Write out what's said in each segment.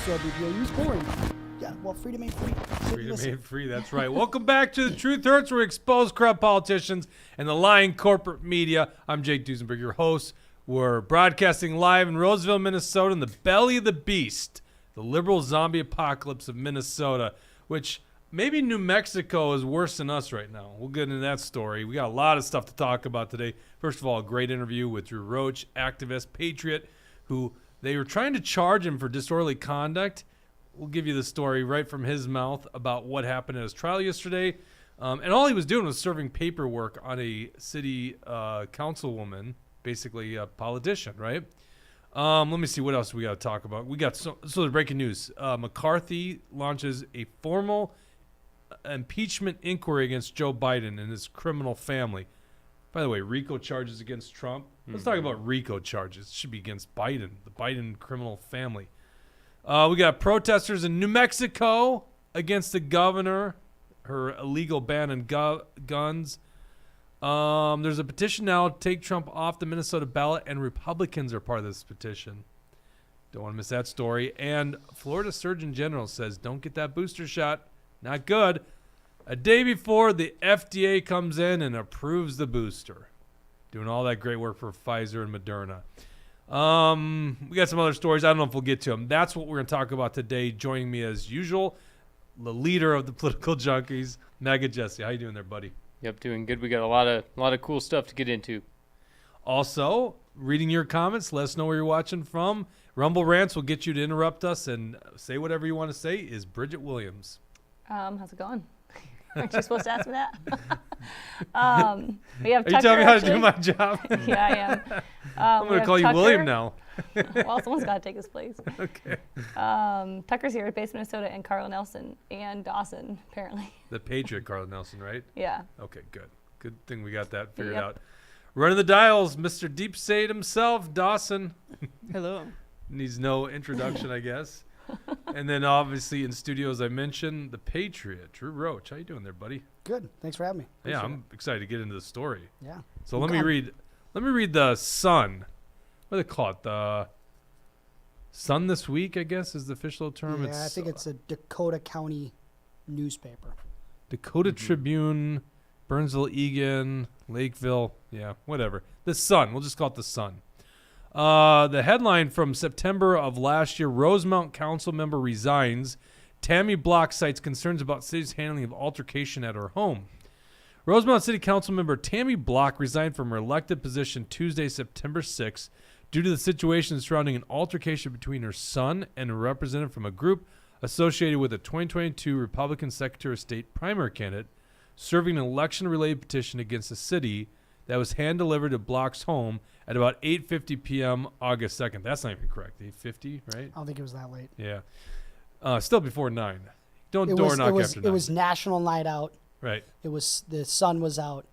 Minnesota people use boring. Yeah, well, freedom ain't free. Freedom ain't free, that's right. Welcome back to The Truth Hurts, where we expose corrupt politicians and the lying corporate media. I'm Jake Duesenberg, your host. We're broadcasting live in Roseville, Minnesota, in the belly of the beast, the liberal zombie apocalypse of Minnesota, which maybe New Mexico is worse than us right now. We'll get into that story. We got a lot of stuff to talk about today. First of all, a great interview with Roach, activist, Patriot, who they were trying to charge him for disorderly conduct. We'll give you the story right from his mouth about what happened at his trial yesterday. And all he was doing was serving paperwork on a city councilwoman, basically a politician, right? Let me see what else we got to talk about. We got so the breaking news. McCarthy launches a formal impeachment inquiry against Joe Biden and his criminal family. By the way, RICO charges against Trump. Let's talk about RICO charges. It should be against Biden, the Biden criminal family. We got protesters in New Mexico against the governor, her illegal ban on guns. There's a petition now to take Trump off the Minnesota ballot, and Republicans are part of this petition. Don't want to miss that story. And Florida Surgeon General says, don't get that booster shot. Not good. A day before the FDA comes in and approves the booster. Doing all that great work for Pfizer and Moderna. We got some other stories. I don't know if we'll get to them. That's what we're going to talk about today. Joining me as usual, the leader of the political junkies, Mega Jesse. How you doing there, buddy? Yep, doing good. We got a lot of cool stuff to get into. Also, reading your comments. Let us know where you're watching from. Rumble Rants will get you to interrupt us and say whatever you want to say. Is Bridget Williams. How's it going? Aren't you supposed to ask me that? We have Are Tucker, you telling me how to actually. do my job? Yeah, I am. I'm going to call you Tucker. William now. Well, someone's got to take his place. Okay. Tucker's here at Base Minnesota, and Carl Nelson and Dawson, apparently. The Patriot, Carl Nelson, right? Yeah. Okay, good. Good thing we got that figured Yep. out. Running the dials, Mr. Deep State himself, Dawson. Hello. Needs no introduction, I guess. And then obviously in studio, as I mentioned, the Patriot, Drew Roach. How you doing there, buddy? Good. Thanks for having me. Yeah, Appreciate I'm excited to get into the story. it. Yeah. So let me read the Sun. What do they call it? The Sun This Week, I guess, is the official term. Yeah, I think it's a Dakota County newspaper. Dakota Tribune, Burnsville, Egan, Lakeville. Yeah, whatever. The Sun. We'll just call it the Sun. The headline from September of last year, Rosemount Councilmember resigns. Tammy Block cites concerns about city's handling of altercation at her home. Rosemount City Councilmember Tammy Block resigned from her elected position Tuesday, September 6th, due to the situation surrounding an altercation between her son and a representative from a group associated with a 2022 Republican Secretary of State primary candidate serving an election-related petition against the city that was hand-delivered to Block's home at about 8:50 p.m. August 2nd. That's not even correct. 8:50, right? I don't think it was that late. Yeah. Still before 9. Don't door knock after 9. It was National Night Out. Right. It was the sun was out.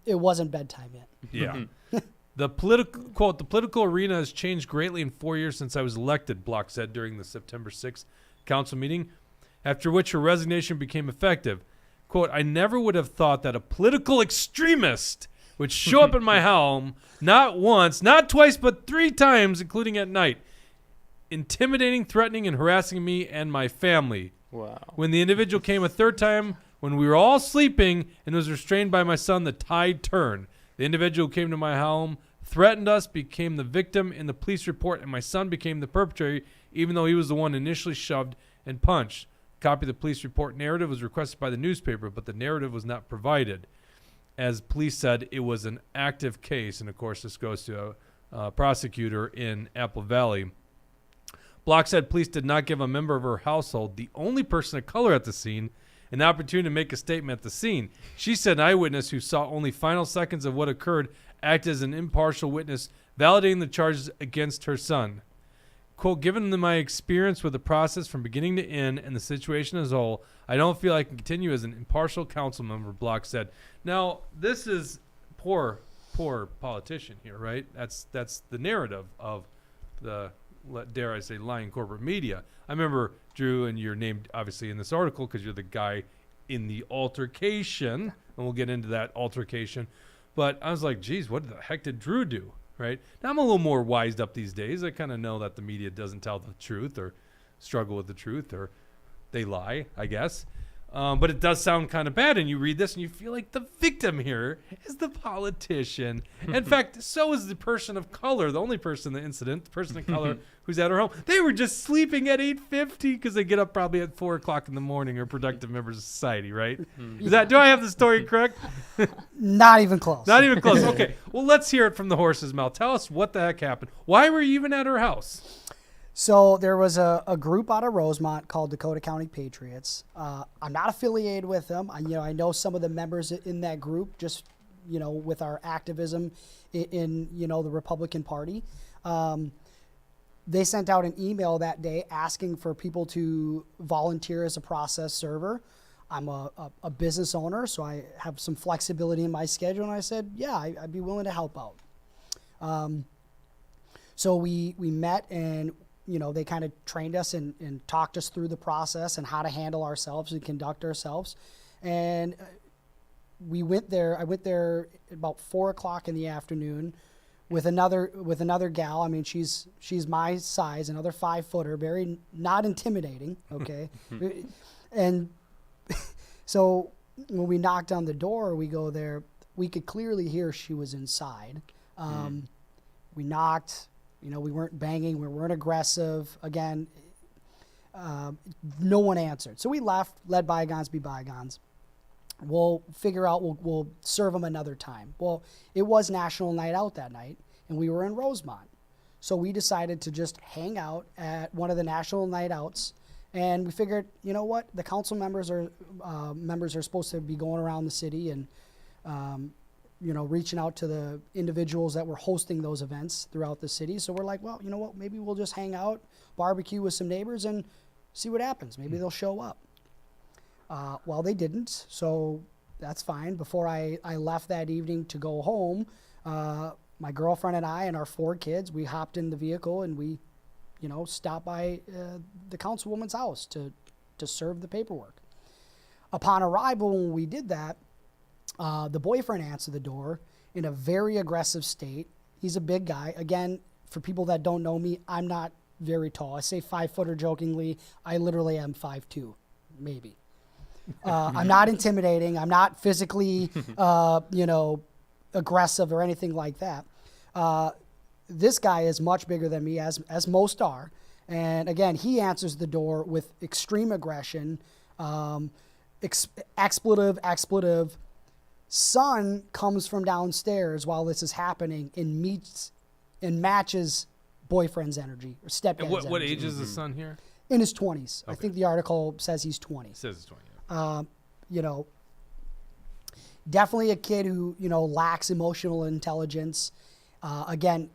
It wasn't bedtime yet. Yeah. The political arena has changed greatly in 4 years since I was elected, Block said during the September 6th council meeting, after which her resignation became effective. Quote, I never would have thought that a political extremist would show up in my home, not once, not twice, but 3 times, including at night, intimidating, threatening, and harassing me and my family. Wow. When the individual came a 3rd time, when we were all sleeping and was restrained by my son, the tide turned. The individual who came to my home, threatened us, became the victim in the police report, and my son became the perpetrator, even though he was the one initially shoved and punched. A copy of the police report narrative was requested by the newspaper, but the narrative was not provided. As police said, it was an active case, and of course this goes to a prosecutor in Apple Valley. Block said police did not give a member of her household, the only person of color at the scene, an opportunity to make a statement at the scene. She said an eyewitness who saw only final seconds of what occurred acted as an impartial witness, validating the charges against her son. Quote, given my experience with the process from beginning to end and the situation as a whole, I don't feel I can continue as an impartial council member, Block said. Now, this is poor politician here, right? That's the narrative of the, dare I say, lying corporate media. I remember, Drew, and you're named, obviously, in this article because you're the guy in the altercation, and we'll get into that altercation. But I was like, geez, what the heck did Drew do? right? Now I'm a little more wised up these days. I kind of know that the media doesn't tell the truth or struggle with the truth, or they lie, I guess. But it does sound kind of bad, and you read this and you feel like the victim here is the politician. In fact, so is the person of color, the only person in the incident, the person of color who's at her home. They were just sleeping at 8:50 because they get up probably at 4 o'clock in the morning, or productive members of society, right? Do I have the story correct? Not even close. Not even close. Okay, well, let's hear it from the horse's mouth. Tell us what the heck happened. Why were you even at her house? So there was a group out of Rosemount called Dakota County Patriots. I'm not affiliated with them. I know some of the members in that group, just with our activism in the Republican Party. They sent out an email that day asking for people to volunteer as a process server. I'm a business owner, so I have some flexibility in my schedule, and I said, yeah, I'd be willing to help out. So we met, and they kind of trained us and talked us through the process and how to handle ourselves and conduct ourselves. And we went there. I went there at about 4 o'clock in the afternoon with another gal. I mean, she's my size, another 5-footer, very not intimidating. Okay. And so when we knocked on the door, we go there, we could clearly hear she was inside. We knocked. We weren't banging, we weren't aggressive. Again, no one answered. So we left, let bygones be bygones. We'll figure out, we'll serve them another time. Well, it was National Night Out that night, and we were in Rosemount. So we decided to just hang out at one of the National Night Outs, and we figured, you know what, the council members are supposed to be going around the city and reaching out to the individuals that were hosting those events throughout the city. So we're like, well, you know what, maybe we'll just hang out, barbecue with some neighbors, and see what happens. Maybe they'll show up. Well, they didn't, so that's fine. Before I left that evening to go home, my girlfriend and I and our 4 kids, we hopped in the vehicle and we, stopped by the councilwoman's house to serve the paperwork. Upon arrival, when we did that, the boyfriend answered the door in a very aggressive state. He's a big guy. Again, for people that don't know me, I'm not very tall. I say 5-footer jokingly. I literally am 5'2", maybe. I'm not intimidating. I'm not physically, aggressive or anything like that. This guy is much bigger than me, as most are. And again, he answers the door with extreme aggression, expletive. Son comes from downstairs while this is happening and matches boyfriend's energy or stepdad's energy. What age is the son here? In his 20s. Okay. I think the article says he's 20. It says he's 20. Yeah. Definitely a kid who, lacks emotional intelligence. Again,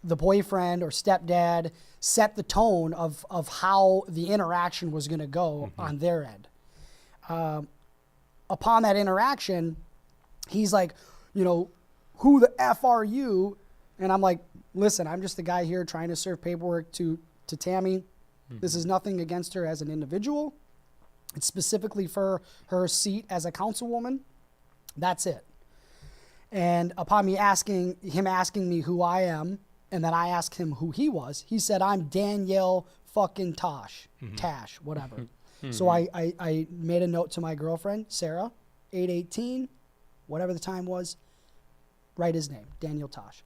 the boyfriend or stepdad set the tone of how the interaction was going to go on their end. Upon that interaction, he's like, who the F are you? And I'm like, listen, I'm just the guy here trying to serve paperwork to Tammy. This is nothing against her as an individual. It's specifically for her seat as a councilwoman. That's it. And upon me asking me who I am, and then I asked him who he was, he said, I'm Danielle fucking Tash, whatever. So I made a note to my girlfriend, Sarah, 818, whatever the time was, write his name, Daniel Tosh.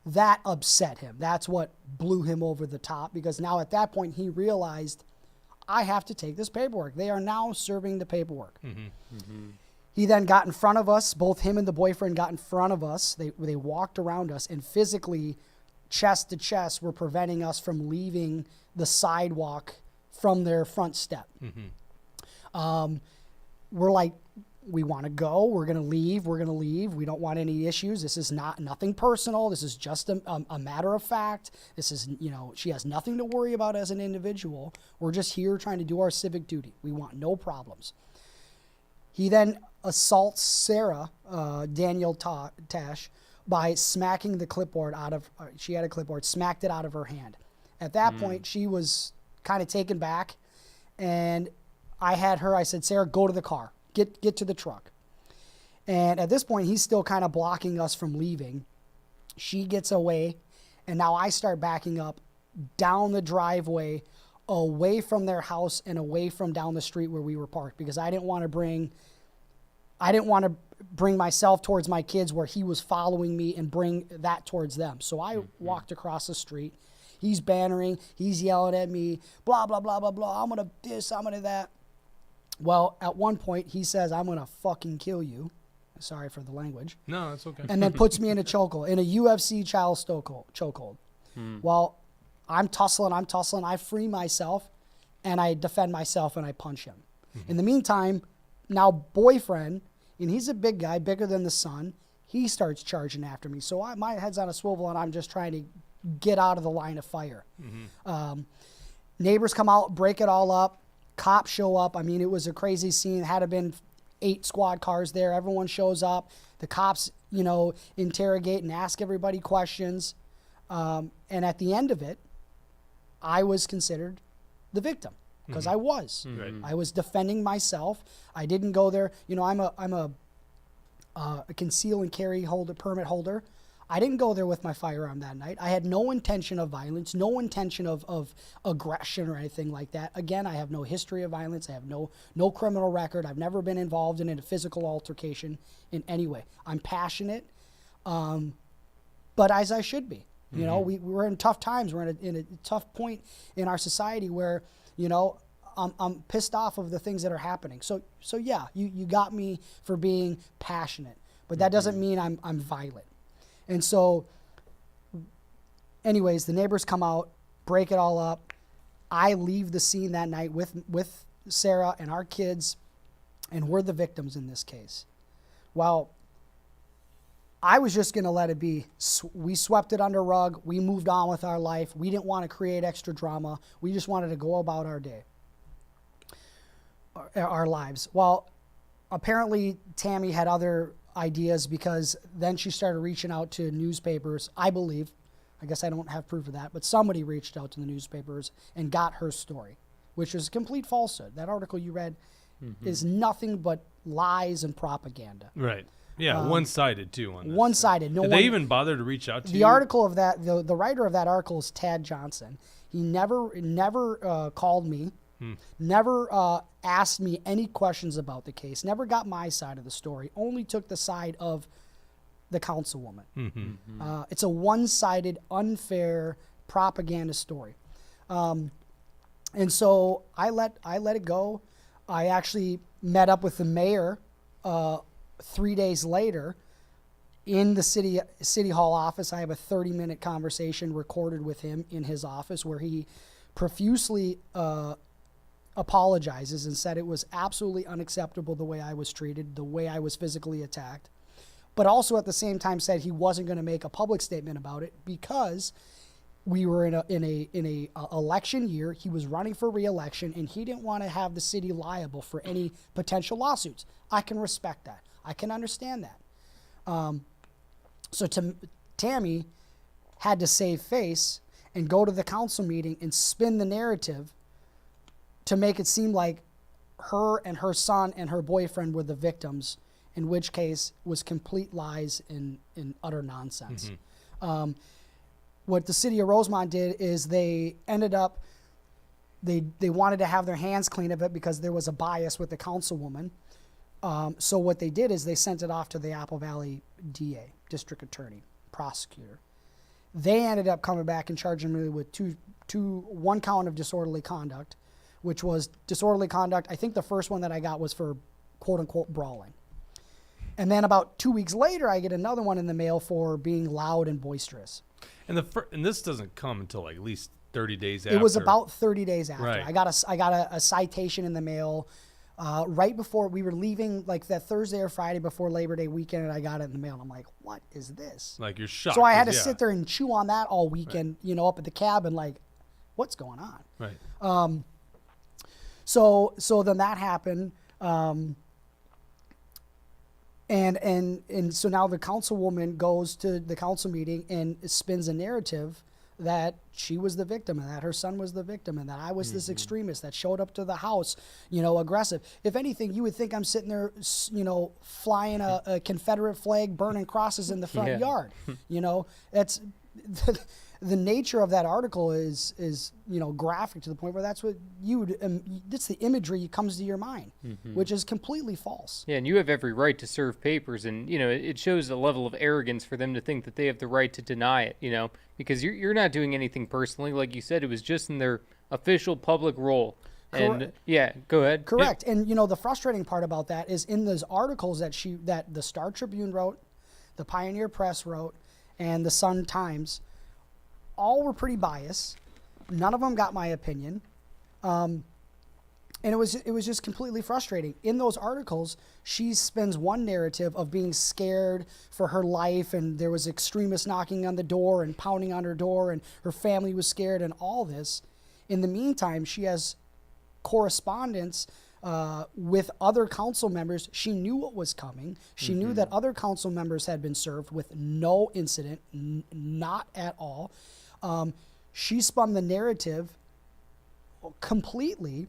That upset him. That's what blew him over the top, because now at that point he realized, I have to take this paperwork. They are now serving the paperwork. He then got in front of us. Both him and the boyfriend got in front of us. They walked around us and physically, chest to chest, were preventing us from leaving the sidewalk from their front step. We're like, we want to go. We're going to leave. We don't want any issues. This is nothing personal. This is just a matter of fact. This is, she has nothing to worry about as an individual. We're just here trying to do our civic duty. We want no problems. He then assaults Sarah, Danielle Tash, by smacking the clipboard she had a clipboard, smacked it out of her hand. At that point, she was kind of taken back, and I said, Sarah, go to the car. Get to the truck. And at this point, he's still kind of blocking us from leaving. She gets away, and now I start backing up down the driveway, away from their house and away from down the street where we were parked, because I didn't want to bring myself towards my kids where he was following me and bring that towards them. So I walked across the street. He's bannering, he's yelling at me, blah, blah, blah, blah, blah. I'm going to this, I'm going to that. Well, at one point he says, I'm going to fucking kill you. Sorry for the language. No, that's okay. And then puts me in a chokehold, in a UFC child chokehold. Well, I'm tussling. I free myself, and I defend myself, and I punch him. In the meantime, now boyfriend, and he's a big guy, bigger than the son, he starts charging after me. So my head's on a swivel, and I'm just trying to get out of the line of fire. Neighbors come out, break it all up. Cops show up. I mean, it was a crazy scene. Had to been 8 squad cars there. Everyone shows up. The cops, interrogate and ask everybody questions. And at the end of it, I was considered the victim, because I was. Right. I was defending myself. I didn't go there. I'm a conceal and carry permit holder. I didn't go there with my firearm that night. I had no intention of violence, no intention of aggression or anything like that. Again, I have no history of violence. I have no criminal record. I've never been involved in a physical altercation in any way. I'm passionate, but as I should be. We're in tough times. We're in a tough point in our society where, I'm pissed off of the things that are happening. So yeah, you got me for being passionate, but that doesn't mean I'm violent. And so, anyways, the neighbors come out, break it all up. I leave the scene that night with Sarah and our kids, and we're the victims in this case. Well, I was just going to let it be. We swept it under rug. We moved on with our life. We didn't want to create extra drama. We just wanted to go about our day, our lives. Well, apparently Tammy had other ideas, because then she started reaching out to newspapers, I believe. I guess I don't have proof of that, but somebody reached out to the newspapers and got her story, which is complete falsehood. That article you read is nothing but lies and propaganda. Right. Yeah, one-sided too. On this. One-sided. Did they even bother to reach out to you? The article of that, the writer of that article is Tad Johnson. He never called me, never asked me any questions about the case, never got my side of the story, only took the side of the councilwoman. It's a one-sided, unfair propaganda story. And so I let it go. I actually met up with the mayor 3 days later in the city hall office. I have a 30-minute conversation recorded with him in his office where he profusely apologizes and said it was absolutely unacceptable the way I was treated, the way I was physically attacked, but also at the same time said he wasn't going to make a public statement about it because we were in a election year. He was running for re-election, and he didn't want to have the city liable for any potential lawsuits. I can respect that. I can understand that. So Tammy had to save face and go to the council meeting and spin the narrative to make it seem like her and her son and her boyfriend were the victims, in which case was complete lies and utter nonsense. What the city of Rosemount did is they ended up, they wanted to have their hands clean of it because there was a bias with the councilwoman. So what they did is they sent it off to the Apple Valley DA, district attorney, prosecutor. They ended up coming back and charging me with one count of disorderly conduct, which was disorderly conduct. I think the first one that I got was for quote unquote brawling. And then about 2 weeks later, I get another one in the mail for being loud and boisterous. And this doesn't come until like at least 30 days after. It was about 30 days after. Right. I got a citation in the mail right before we were leaving, like that Thursday or Friday before Labor Day weekend, and I got it in the mail. And I'm like, what is this? Like you're shocked. So I had to sit there and chew on that all weekend, up at the cabin, like, what's going on? Right. So then that happened. And so now the councilwoman goes to the council meeting and spins a narrative that she was the victim and that her son was the victim and that I was this extremist that showed up to the house, aggressive. If anything, you would think I'm sitting there, flying a Confederate flag, burning crosses in the front yard. That's the nature of that article is graphic to the point where that's what that's the imagery that comes to your mind, which is completely false. Yeah, and you have every right to serve papers, and it shows a level of arrogance for them to think that they have the right to deny it, because you're not doing anything personally. Like you said, it was just in their official public role. And yeah, go ahead. Correct. And the frustrating part about that is in those articles that the Star Tribune wrote, the Pioneer Press wrote, and the Sun Times, all were pretty biased. None of them got my opinion. And it was just completely frustrating. In those articles, she spins one narrative of being scared for her life, and there was extremists knocking on the door and pounding on her door, and her family was scared and all this. In the meantime, she has correspondence with other council members. She knew what was coming. She knew that other council members had been served with no incident, not at all. She spun the narrative completely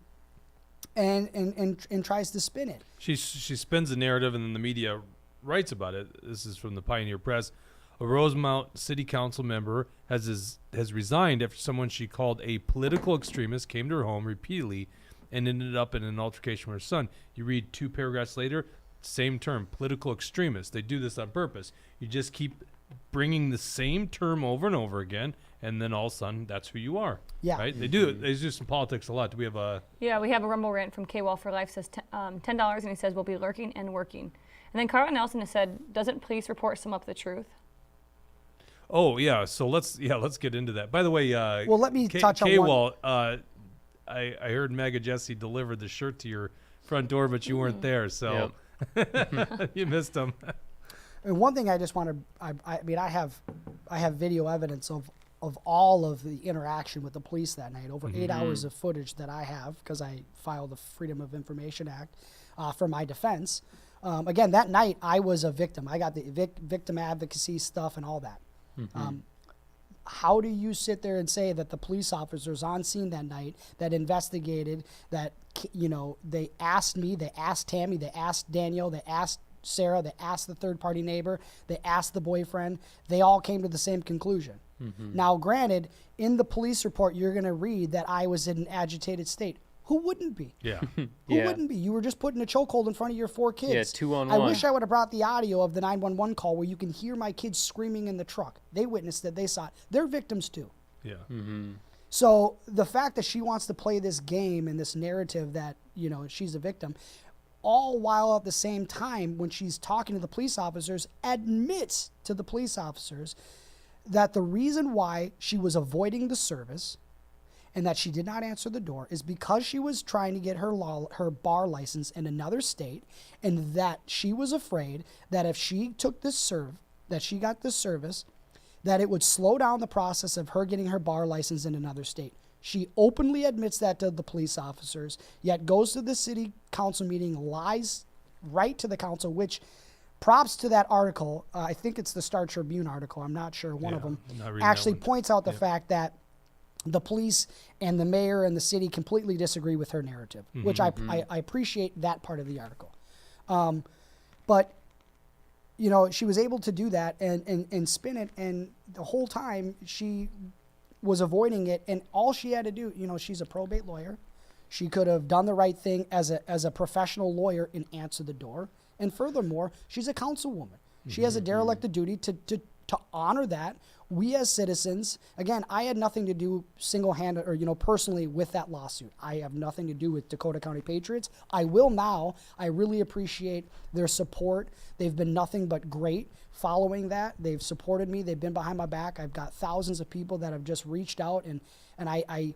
and tries to spin it. She spins the narrative, and then the media writes about it. This is from the Pioneer Press. A Rosemount City Councilmember has resigned after someone she called a political extremist came to her home repeatedly and ended up in an altercation with her son. You read 2 paragraphs later, same term, political extremist. They do this on purpose. You just keep bringing the same term over and over again, and then all of a sudden, that's who you are. Yeah. Right? They do some politics a lot. Do we have a... Yeah, we have a Rumble rant from K-Wall for Life, says $10, and he says, we'll be lurking and working. And then Carl Nelson has said, doesn't police report sum up the truth? Oh, yeah. So let's get into that. By the way, well, let me touch on K-Wall, I heard Mega Jesse delivered the shirt to your front door, but you weren't there, so you missed him. And one thing I just want to, I have video evidence of all of the interaction with the police that night, over 8 hours of footage that I have, because I filed the Freedom of Information Act for my defense. Again, that night I was a victim. I got the victim advocacy stuff and all that. How do you sit there and say that the police officers on scene that night that investigated, that they asked me, they asked Tammy, they asked Daniel, they asked Sarah, they asked the third-party neighbor, they asked the boyfriend, they all came to the same conclusion. Now, granted, in the police report, you're going to read that I was in an agitated state. Who wouldn't be? Yeah. Who wouldn't be? You were just put in a chokehold in front of your 4 kids. Yeah, 2-on-1. I wish I would have brought the audio of the 911 call where you can hear my kids screaming in the truck. They witnessed it. They saw it. They're victims too. Yeah. So the fact that she wants to play this game and this narrative that, she's a victim, all while at the same time, when she's talking to the police officers, admits to the police officers that the reason why she was avoiding the service and that she did not answer the door is because she was trying to get her bar license in another state, and that she was afraid that if she took this that she got this service, that it would slow down the process of her getting her bar license in another state. She openly admits that to the police officers, yet goes to the city council meeting, lies right to the council, which props to that article. I think it's the Star Tribune article. I'm not sure. One of them actually points out the fact that the police and the mayor and the city completely disagree with her narrative, which I appreciate that part of the article. But, she was able to do that and spin it, and the whole time she was avoiding it, and all she had to do, she's a probate lawyer. She could have done the right thing as a professional lawyer and answer the door. And furthermore, she's a councilwoman. She has a derelict duty to honor that. We as citizens, again, I had nothing to do single-handed or, personally with that lawsuit. I have nothing to do with Dakota County Patriots. I will now. I really appreciate their support. They've been nothing but great following that. They've supported me. They've been behind my back. I've got thousands of people that have just reached out, and I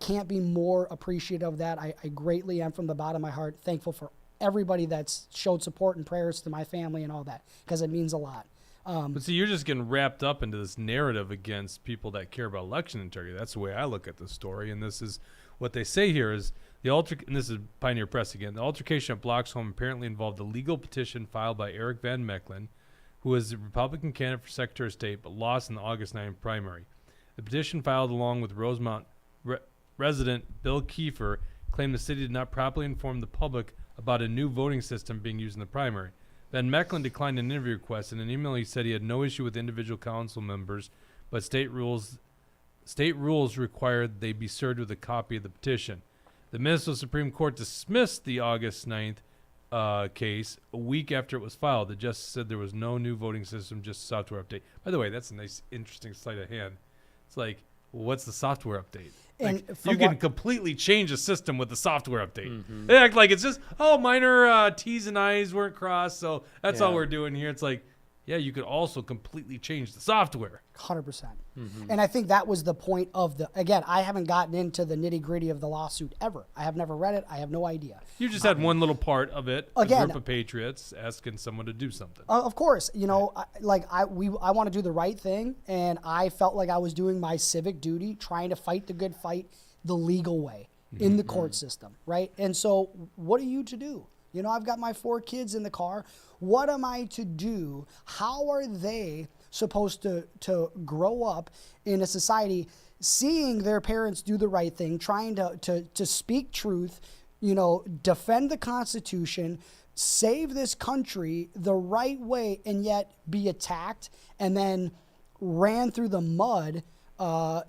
can't be more appreciative of that. I greatly am, from the bottom of my heart, thankful for everybody that's showed support and prayers to my family and all that, because it means a lot. But see, you're just getting wrapped up into this narrative against people that care about election integrity. That's the way I look at the story. And this is what they say here is and this is Pioneer Press again. The altercation at Block's home apparently involved a legal petition filed by Eric Van Mechelen, who was a Republican candidate for Secretary of State but lost in the August 9th primary. The petition filed along with Rosemount resident Bill Kiefer claimed the city did not properly inform the public about a new voting system being used in the primary. Van Mechelen declined an interview request. In an email, he said he had no issue with individual council members, but state rules required they be served with a copy of the petition. The Minnesota Supreme Court dismissed the August 9th case a week after it was filed. The justice said there was no new voting system, just a software update. By the way, that's a nice, interesting sleight of hand. It's like, well, what's the software update? And Like, from you can what- completely change a system with the software update. They act like it's just, minor T's and I's weren't crossed, so that's all Yeah. we're doing here. It's like, yeah, you could also completely change the software. 100%. And I think that was the point of again, I haven't gotten into the nitty gritty of the lawsuit ever. I have never read it. I have no idea. You just had one little part of it, Again- a group of patriots asking someone to do something. Of course, I want to do the right thing, and I felt like I was doing my civic duty, trying to fight the good fight the legal way in the court system, right? And so, what are you to do? I've got my 4 kids in the car. What am I to do? How are they supposed to grow up in a society seeing their parents do the right thing, trying to speak truth, defend the Constitution, save this country the right way, and yet be attacked and then ran through the mud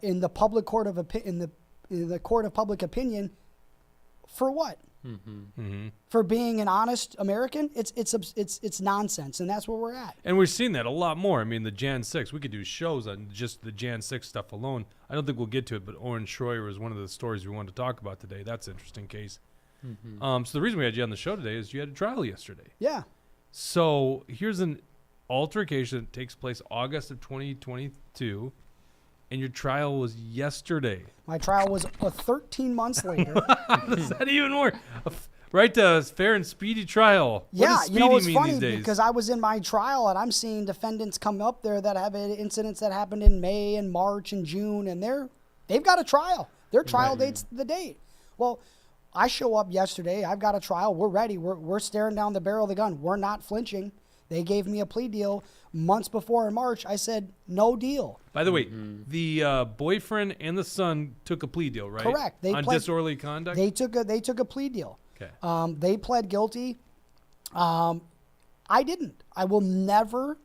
in the public court of in the court of public opinion for what? For being an honest American? It's nonsense, and that's where we're at. And we're seeing that a lot more. I mean, the Jan 6, we could do shows on just the Jan 6 stuff alone. I don't think we'll get to it, but Oren Schroyer is one of the stories we wanted to talk about today. That's an interesting case. So the reason we had you on the show today is you had a trial yesterday. Yeah. So here's an altercation that takes place August of 2022, and your trial was yesterday. My trial was 13 months later. How does that even work? Right to fair and speedy trial. What Yeah, does speedy it's mean funny these days? because I was in my trial and I'm seeing defendants come up there that have incidents that happened in May and March and June, and they've got a trial. Their trial date's the date. Well, I show up yesterday. I've got a trial. We're ready. We're staring down the barrel of the gun. We're not flinching. They gave me a plea deal months before in March. I said, no deal. By the way, the boyfriend and the son took a plea deal, right? Correct. They on pled- disorderly conduct? They took a plea deal. Okay. They pled guilty. I didn't. I will never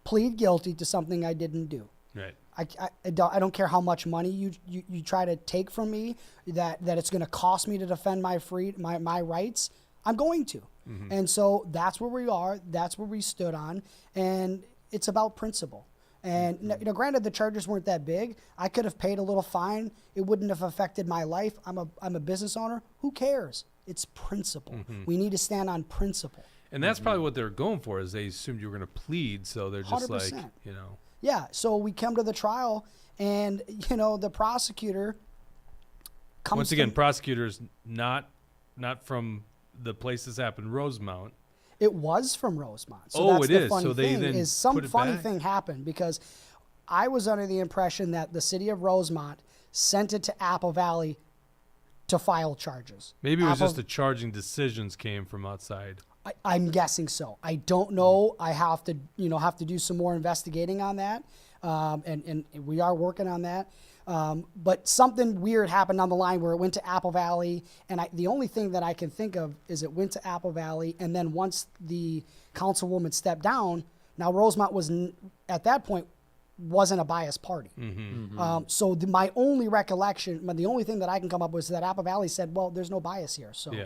plead guilty to something I didn't do. Right. I don't care how much money you try to take from me, that it's going to cost me to defend my rights. I'm going to. And so that's where we are. That's where we stood on. And it's about principle. And granted, the charges weren't that big. I could have paid a little fine. It wouldn't have affected my life. I'm a business owner. Who cares? It's principle. We need to stand on principle. And that's probably what they're going for, is they assumed you were going to plead, so they're just 100%. like, Yeah. So we come to the trial, and the prosecutor comes. Once again, prosecutors not from the place this happened, Rosemount. It was from Rosemount. So Oh, that's it the is. funny So they thing then is some put it funny back? thing happened because I was under the impression that the city of Rosemount sent it to Apple Valley to file charges. Maybe it was Apple- just the charging decisions came from outside. I'm guessing so. I don't know. I have to do some more investigating on that, and we are working on that. But something weird happened on the line where it went to Apple Valley, and the only thing that I can think of is it went to Apple Valley, and then once the councilwoman stepped down, now Rosemount at that point wasn't a biased party. So my only recollection, the only thing that I can come up with is that Apple Valley said, well, there's no bias here, so Yeah.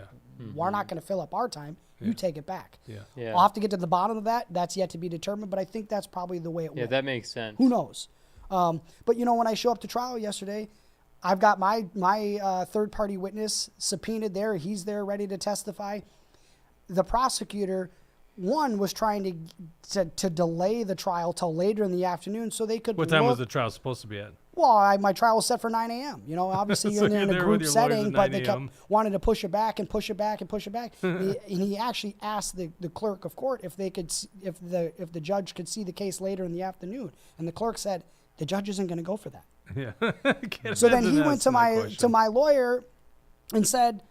we're not going to fill up our time. You take it back. Yeah. I'll have to get to the bottom of that. That's yet to be determined, but I think that's probably the way it Yeah, went. that makes sense. Who knows? But when I show up to trial yesterday, I've got my third-party witness subpoenaed there. He's there ready to testify. The prosecutor, was trying to delay the trial till later in the afternoon so they could What time was look- the trial supposed to be at? Well, my trial was set for 9 a.m. Obviously So you're in there in you're a there with group your lawyers setting, at but 9 they kept a.m.. wanting to push it back and push it back and push it back. And he actually asked the clerk of court if the judge could see the case later in the afternoon, and the clerk said the judge isn't going to go for that. Yeah. So then he Can't went to answer that question. my lawyer and said,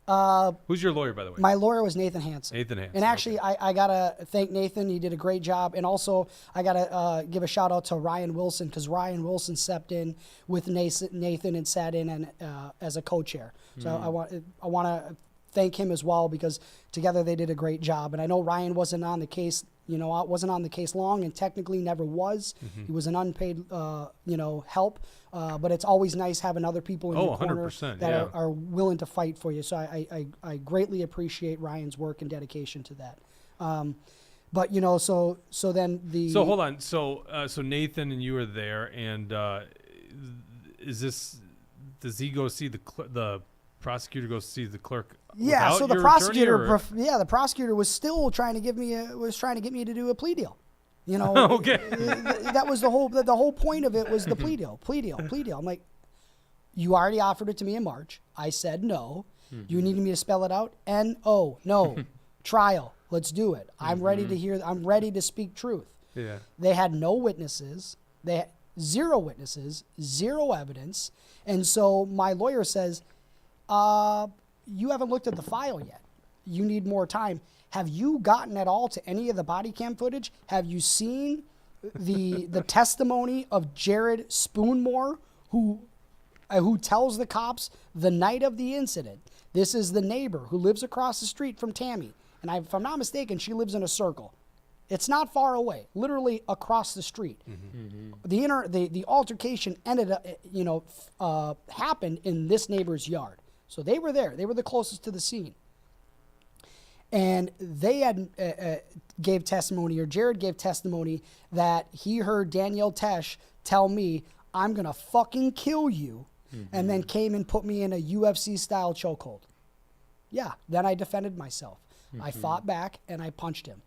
Who's your lawyer, by the way? My lawyer was Nathan Hansen. Nathan Hansen. And actually, okay. I got to thank Nathan. He did a great job. And also, I got to give a shout out to Ryan Wilson, because Ryan Wilson stepped in with Nathan and sat in and, as a co-chair. So I want to thank him as well, because together they did a great job. And I know Ryan wasn't on the case, wasn't on the case long, and technically never was. He was an unpaid, help. But it's always nice having other people in your corner 100%, that yeah. are willing to fight for you. So I greatly appreciate Ryan's work and dedication to that. But so then the So hold on. So Nathan and you were there, and does he go see the prosecutor go see the clerk? Yeah, without so the your prosecutor, attorney, or- the prosecutor was still trying to get me to do a plea deal. Okay. That was the whole point of it, was the plea deal. I'm like, you already offered it to me in March. I said no. You needed me to spell it out? N-O, no. Trial. Let's do it. I'm ready to hear. I'm ready to speak truth. Yeah. They had no witnesses. They had 0 witnesses, 0 evidence. And so my lawyer says, you haven't looked at the file yet. You need more time. Have you gotten at all to any of the body cam footage? Have you seen the testimony of Jared Spoonmore, who tells the cops the night of the incident? This is the neighbor who lives across the street from Tammy. And if I'm not mistaken, she lives in a circle. It's not far away, literally across the street. The altercation ended up, happened in this neighbor's yard. So they were there. They were the closest to the scene. And they had gave testimony, or Jared gave testimony, that he heard Danielle Tesh tell me, "I'm going to fucking kill you," and then came and put me in a UFC-style chokehold. Yeah, then I defended myself. I fought back, and I punched him.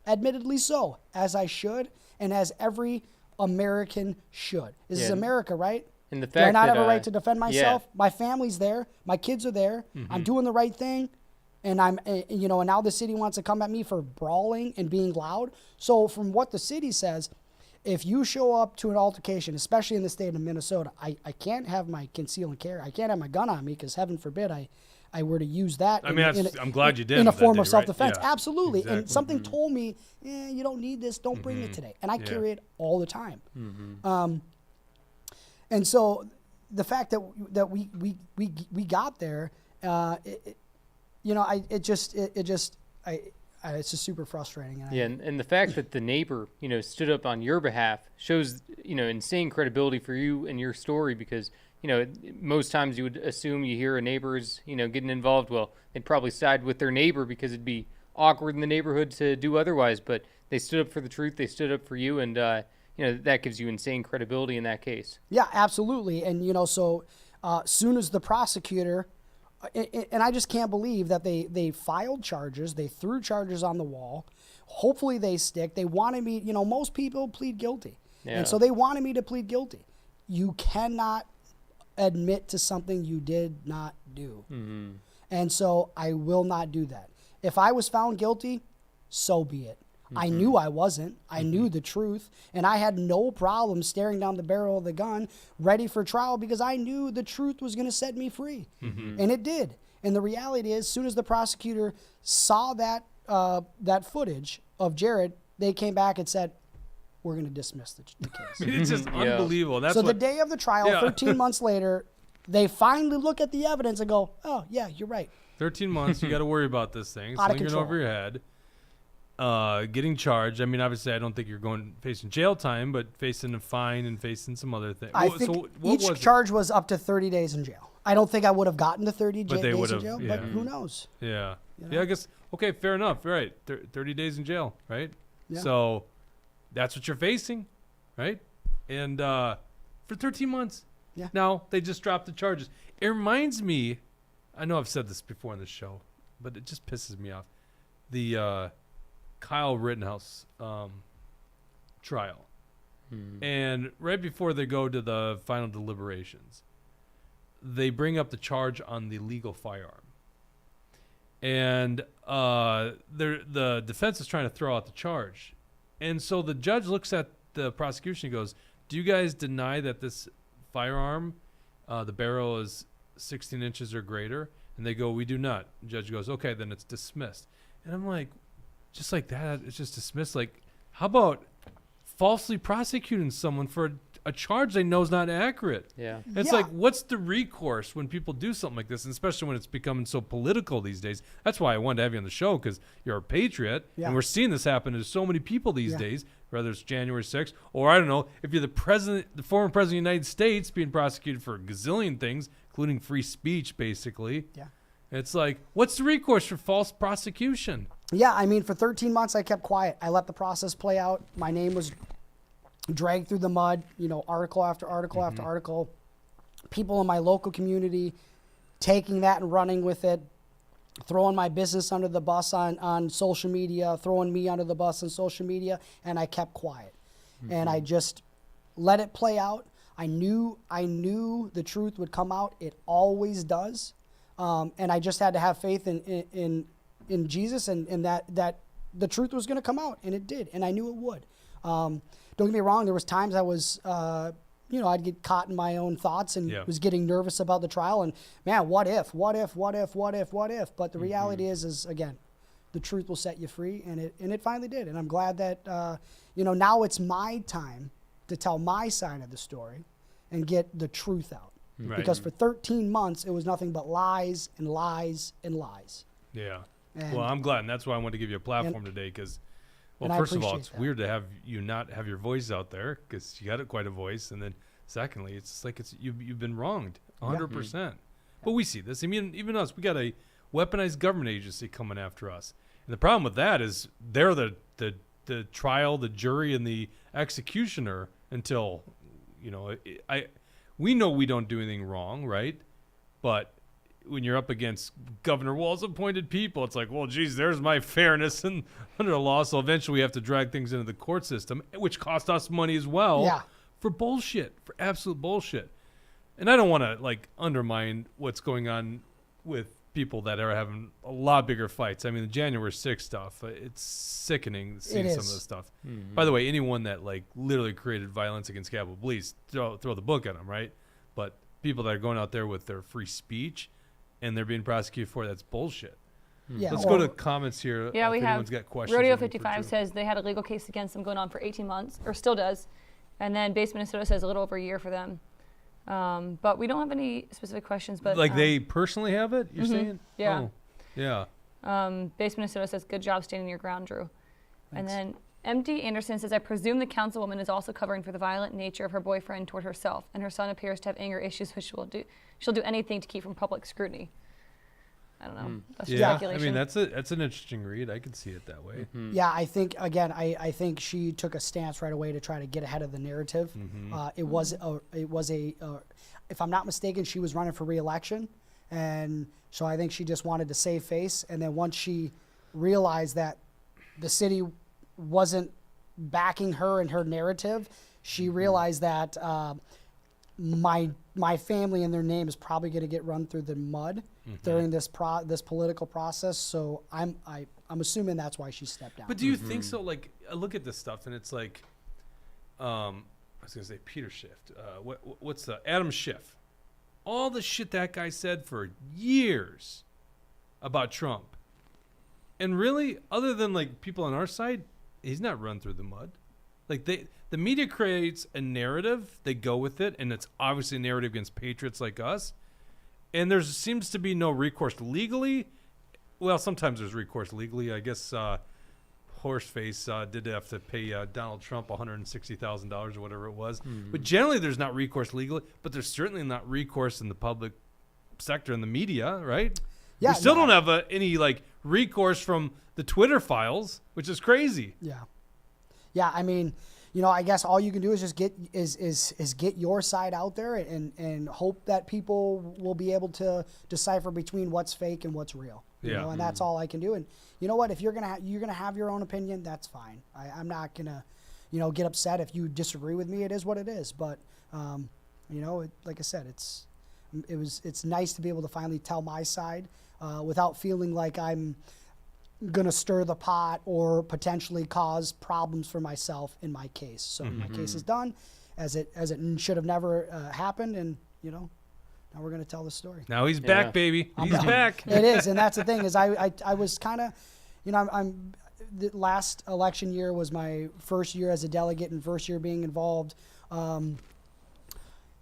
Admittedly so, as I should, and as every American should. This is America, right? And the fact Do I not that, have a right to defend myself? Yeah. My family's there. My kids are there. I'm doing the right thing. And I'm, and now the city wants to come at me for brawling and being loud. So from what the city says, if you show up to an altercation, especially in the state of Minnesota, I can't have my conceal and carry. I can't have my gun on me, because heaven forbid I were to use that. I'm glad you did. In a that form day, of self-defense. right? Yeah, Absolutely. exactly. And something told me, you don't need this. Don't bring it today. And I carry it all the time. And so the fact that we got there, it's just super frustrating. And the fact that the neighbor, stood up on your behalf shows, insane credibility for you and your story, because, most times you would assume you hear a neighbor's, getting involved. Well, they'd probably side with their neighbor because it'd be awkward in the neighborhood to do otherwise. But they stood up for the truth. They stood up for you. And, that gives you insane credibility in that case. Yeah, absolutely. And, so soon as the prosecutor, and I just can't believe that they filed charges. They threw charges on the wall. Hopefully they stick. They wanted me, most people plead guilty. Yeah. And so they wanted me to plead guilty. You cannot admit to something you did not do. And so I will not do that. If I was found guilty, so be it. I knew I wasn't. I knew the truth. And I had no problem staring down the barrel of the gun, ready for trial, because I knew the truth was going to set me free. And it did. And the reality is, as soon as the prosecutor saw that footage of Jared, they came back and said, "We're going to dismiss the case." I mean, it's just unbelievable. That's so what, the day of the trial, 13 months later, they finally look at the evidence and go, "Oh, yeah, you're right." 13 months, you got to worry about this thing. It's Out of lingering control. over your head. Getting charged. I mean, obviously, I don't think you're facing jail time, but facing a fine and facing some other things. I think each charge was up to 30 days in jail. I don't think I would have gotten to 30 But they days would in have, jail, yeah. but who knows? Yeah. You Yeah, know? I guess. Okay, fair enough. Right. 30 days in jail, right? Yeah. So that's what you're facing, right? And for 13 months. Yeah. Now they just dropped the charges. It reminds me, I know I've said this before on the show, but it just pisses me off. The Kyle Rittenhouse trial. And right before they go to the final deliberations, they bring up the charge on the legal firearm. And the defense is trying to throw out the charge. And so the judge looks at the prosecution and goes, "Do you guys deny that this firearm, the barrel is 16 inches or greater?" And they go, we do not. The judge goes, okay, then it's dismissed. And I'm like, just like that, it's just dismissed. Like, how about falsely prosecuting someone for a charge they know is not accurate? Yeah. It's Yeah. like, what's the recourse when people do something like this, and especially when it's becoming so political these days? That's why I wanted to have you on the show, because you're a patriot, Yeah. and we're seeing this happen to so many people these Yeah. days, whether it's January 6th, or I don't know, if you're the president, the former president of the United States being prosecuted for a gazillion things, including free speech, basically. Yeah. It's like, what's the recourse for false prosecution? Yeah, I mean, for 13 months, I kept quiet. I let the process play out. My name was dragged through the mud, article after article after article. People in my local community taking that and running with it, throwing my business under the bus on social media, throwing me under the bus on social media, and I kept quiet. And I just let it play out. I knew the truth would come out. It always does. And I just had to have faith in Jesus and that the truth was going to come out, and it did, and I knew it would. Don't get me wrong. There was times I was, I'd get caught in my own thoughts and was getting nervous about the trial. And man, what if? But the reality is again, the truth will set you free, and it finally did. And I'm glad that now it's my time to tell my side of the story and get the truth out. Right. Because for 13 months it was nothing but lies and lies and lies. Yeah. And Well, I'm glad, and that's why I wanted to give you a platform today, because, well, and I first of all, appreciate it's that. weird to have you not have your voice out there, because you got quite a voice, and then secondly, it's like you've been wronged 100%. But we see this. I mean, even us, we got a weaponized government agency coming after us, and the problem with that is they're the trial, the jury, and the executioner until we know we don't do anything wrong, right? But when you're up against Governor Walz's appointed people, it's like, well, geez, there's my fairness and under the law. So eventually we have to drag things into the court system, which cost us money as well for bullshit, for absolute bullshit. And I don't want to undermine what's going on with people that are having a lot bigger fights. I mean, the January 6th stuff, it's sickening seeing some of this stuff. Mm-hmm. By the way, anyone that literally created violence against Capitol Police, throw the book at them, right? But people that are going out there with their free speech and they're being prosecuted for it, that's bullshit. Yeah, Let's go to comments here. Yeah, we if have. anyone's got questions. Rodeo 55 says they had a legal case against them going on for 18 months, or still does. And then Base Minnesota says a little over a year for them. But we don't have any specific questions. But they personally have it, you're saying? Yeah. Oh, yeah. Base Minnesota says, good job standing your ground, Drew. Thanks. And then MD Anderson says, I presume the councilwoman is also covering for the violent nature of her boyfriend toward herself, and her son appears to have anger issues, which she'll do anything to keep from public scrutiny. I don't know. That's speculation. I mean, that's an interesting read. I could see it that way. Mm-hmm. Yeah, I think again, I think she took a stance right away to try to get ahead of the narrative. It was a if I'm not mistaken, she was running for re-election, and so I think she just wanted to save face. And then once she realized that the city wasn't backing her and her narrative, she realized that my family and their name is probably going to get run through the mud during this political process. So I'm assuming that's why she stepped down. But do you think so? I look at this stuff and it's like, I was gonna say Peter Schiff. What's the Adam Schiff? All the shit that guy said for years about Trump, and really, other than people on our side, he's not run through the mud. The media creates a narrative, they go with it, and it's obviously a narrative against patriots like us. And there seems to be no recourse legally. Well, sometimes there's recourse legally. I guess Horseface did have to pay Donald Trump $160,000 or whatever it was. Mm-hmm. But generally, there's not recourse legally. But there's certainly not recourse in the public sector and the media, right? Yeah, we still don't have any recourse from the Twitter files, which is crazy. Yeah. I mean, I guess all you can do is just get your side out there and hope that people will be able to decipher between what's fake and what's real. You know, and that's all I can do. And you know what? If you're gonna have your own opinion, that's fine. I'm not gonna, get upset if you disagree with me. It is what it is. But like I said, it's nice to be able to finally tell my side without feeling like I'm gonna stir the pot or potentially cause problems for myself in my case. So my case is done, as it should have never happened, and Now we're going to tell the story. Now he's Yeah. back, baby. He's back. It is, and that's the thing is I was kind of, I'm the last election year was my first year as a delegate and first year being involved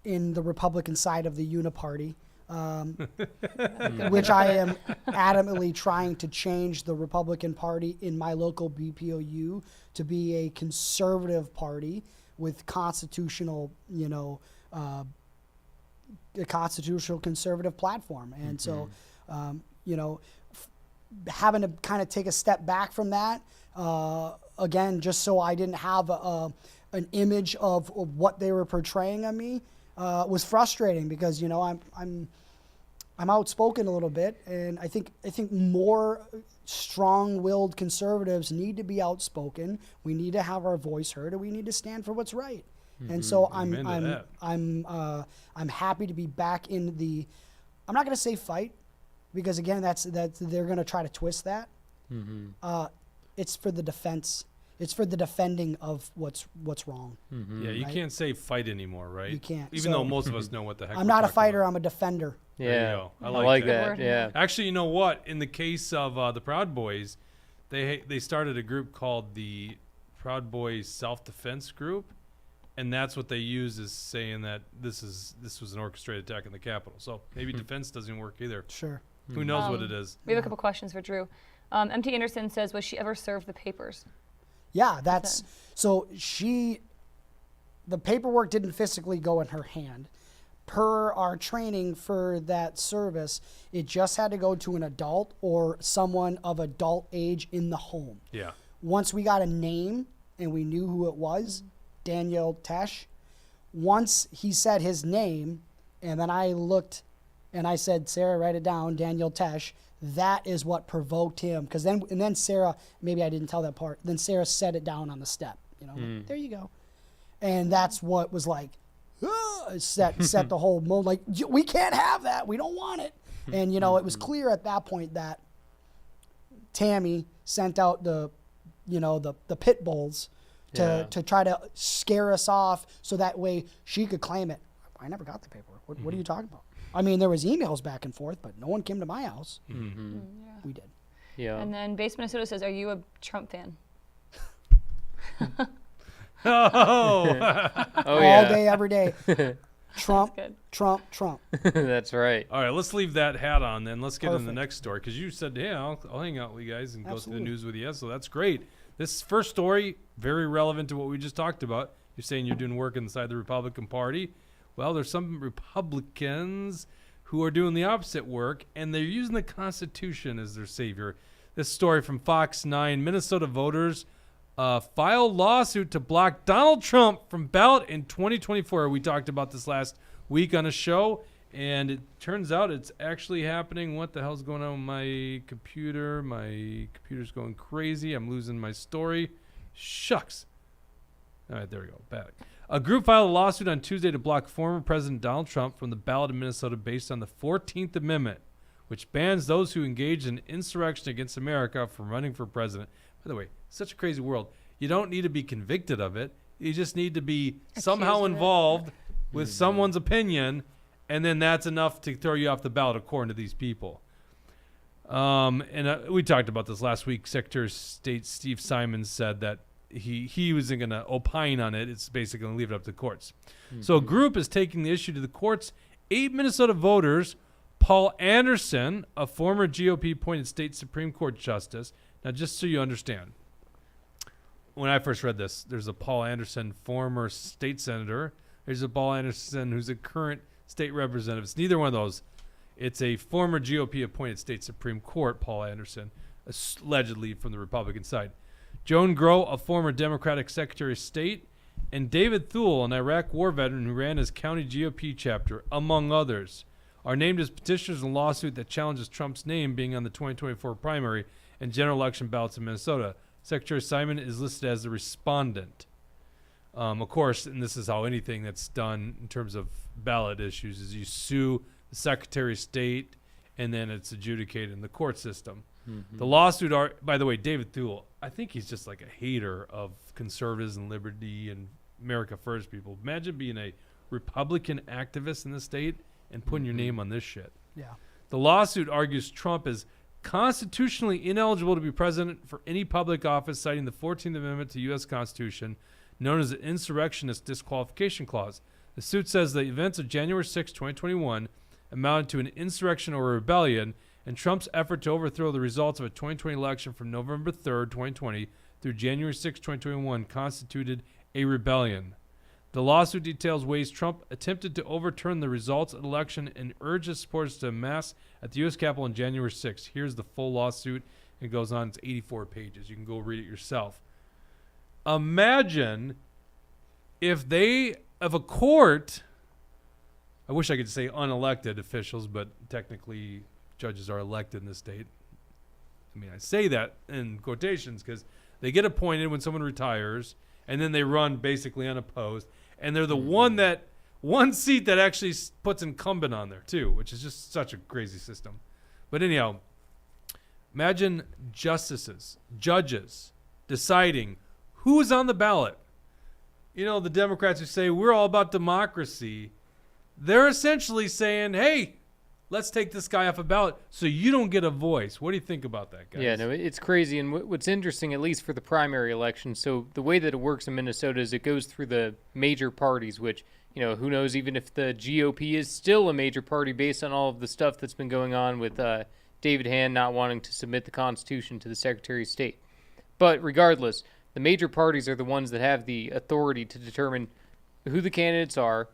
in the Republican side of the Uniparty, which I am adamantly trying to change the Republican Party in my local BPOU to be a conservative party with constitutional, a constitutional conservative platform. And so, having to kind of take a step back from that, again, just so I didn't have an image of what they were portraying on me, was frustrating because, I'm outspoken a little bit, and I think more strong-willed conservatives need to be outspoken. We need to have our voice heard, and we need to stand for what's right. And so I'm happy to be back in the. I'm not going to say fight, because again, that's they're going to try to twist that. It's for the defense. It's for the defending of what's wrong. Yeah, you Right? can't say fight anymore, right? You can't. Even So- though most of us know what the heck I'm we're not a talking fighter. about. I'm a defender. There you Yeah, go. I I like like that. that. Yeah. Actually, you know what? In the case of the Proud Boys, they started a group called the Proud Boys Self-Defense Group, and that's what they use is saying that this was an orchestrated attack on the Capitol. So maybe defense doesn't work either. Sure. Who knows what it is? We have a couple questions for Drew. MT Anderson says, was she ever served the papers? Yeah, that's so the paperwork didn't physically go in her hand. Per our training for that service, it just had to go to an adult or someone of adult age in the home. Yeah. Once we got a name and we knew who it was, Daniel Tesh, once he said his name, and then I looked and I said, Sarah, write it down, Daniel Tesh. That is what provoked him. Because then Sarah, maybe I didn't tell that part, then Sarah set it down on the step. Like, there you go. And that's what was like, set the whole mode. Like, we can't have that. We don't want it. And, it was clear at that point that Tammy sent out the pit bulls to try to scare us off so that way she could claim it. I never got the paperwork. What are you talking about? I mean, there was emails back and forth, but no one came to my house. We did. Yeah. And then Base Minnesota says, are you a Trump fan? Oh. Oh All yeah. day, every day. Trump, Good. Trump, Trump. That's right. All right, let's leave that hat on then. Let's get into the Perfect. next story because you said, yeah, I'll hang out with you guys and go through Absolutely. the news with you. So that's great. This first story, very relevant to what we just talked about. You're saying you're doing work inside the Republican Party. Well, there's some Republicans who are doing the opposite work, and they're using the Constitution as their savior. This story from Fox 9, Minnesota voters file lawsuit to block Donald Trump from ballot in 2024. We talked about this last week on a show, and it turns out it's actually happening. What the hell's going on with my computer? My computer's going crazy. I'm losing my story. Shucks. All right, there we go. Back. A group filed a lawsuit on Tuesday to block former President Donald Trump from the ballot in Minnesota based on the 14th Amendment, which bans those who engage in insurrection against America from running for president. By the way, such a crazy world. You don't need to be convicted of it. You just need to be somehow of it. involved with someone's opinion, and then that's enough to throw you off the ballot according to these people. We talked about this last week. Secretary of State Steve Simon said that he wasn't going to opine on it. It's basically going to leave it up to the courts. So a group is taking the issue to the courts. 8 Minnesota voters, Paul Anderson, a former GOP-appointed state Supreme Court justice. Now, just so you understand, when I first read this, there's a Paul Anderson, former state senator. There's a Paul Anderson who's a current state representative. It's neither one of those. It's a former GOP-appointed state Supreme Court, Paul Anderson, allegedly from the Republican side. Joan Grow, a former Democratic Secretary of State, and David Thule, an Iraq war veteran who ran his county GOP chapter, among others, are named as petitioners in a lawsuit that challenges Trump's name being on the 2024 primary and general election ballots in Minnesota. Secretary Simon is listed as the respondent. Of course, and this is how anything that's done in terms of ballot issues is you sue the Secretary of State, and then it's adjudicated in the court system. The lawsuit by the way, David Thule, I think he's just like a hater of conservatives and liberty and America First people. Imagine being a Republican activist in the state and putting your name on this shit. Yeah. The lawsuit argues Trump is constitutionally ineligible to be president for any public office, citing the 14th Amendment to the U.S. Constitution, known as the Insurrectionist Disqualification Clause. The suit says the events of January 6, 2021 amounted to an insurrection or a rebellion, and Trump's effort to overthrow the results of a 2020 election from November 3, 2020 through January 6, 2021 constituted a rebellion. The lawsuit details ways Trump attempted to overturn the results of the election and urged his supporters to amass at the U.S. Capitol on January 6th. Here's the full lawsuit. It goes on. It's 84 pages. You can go read it yourself. Imagine if a court, I wish I could say unelected officials, but technically judges are elected in this state. I mean, I say that in quotations because they get appointed when someone retires, and then they run basically unopposed. And they're the one seat that actually puts incumbent on there too, which is just such a crazy system. But anyhow, imagine judges deciding who's on the ballot. You know, the Democrats who say we're all about democracy, they're essentially saying, hey, let's take this guy off a ballot so you don't get a voice. What do you think about that, guys? Yeah, no, it's crazy. And what's interesting, at least for the primary election, so the way that it works in Minnesota is it goes through the major parties, which, you know, who knows even if the GOP is still a major party based on all of the stuff that's been going on with David Hand not wanting to submit the Constitution to the Secretary of State. But regardless, the major parties are the ones that have the authority to determine who the candidates are.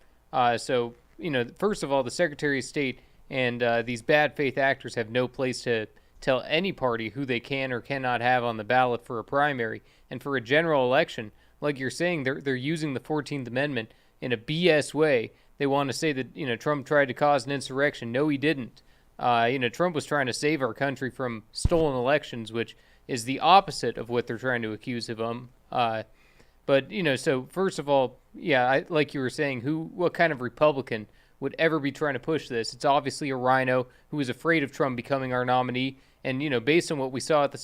So, you know, first of all, the Secretary of State and these bad faith actors have no place to tell any party who they can or cannot have on the ballot for a primary. And for a general election, like you're saying, they're using the 14th Amendment in a BS way. They want to say that, you know, Trump tried to cause an insurrection. No, he didn't. You know, Trump was trying to save our country from stolen elections, which is the opposite of what they're trying to accuse of him. But, you know, so first of all, yeah, like you were saying, what kind of Republican would ever be trying to push this? It's obviously a rhino who is afraid of Trump becoming our nominee. And, you know, based on what we saw at the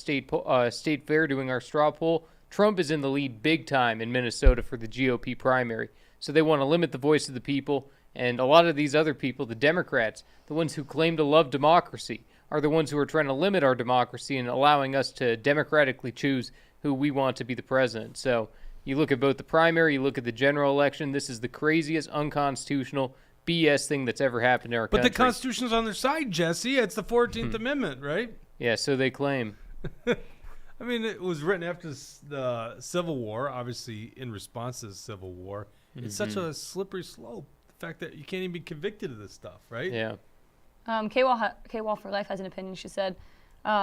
state fair doing our straw poll, Trump is in the lead big time in Minnesota for the GOP primary. So they want to limit the voice of the people. And a lot of these other people, the Democrats, the ones who claim to love democracy, are the ones who are trying to limit our democracy and allowing us to democratically choose who we want to be the president. So you look at both the primary, you look at the general election, this is the craziest unconstitutional BS thing that's ever happened in our country. But the Constitution's on their side, Jesse. It's the 14th Amendment, right? Yeah, so they claim. I mean, it was written after the Civil War, obviously in response to the Civil War. It's such a slippery slope, the fact that you can't even be convicted of this stuff, right? Yeah. K-Wall for Life has an opinion. She said,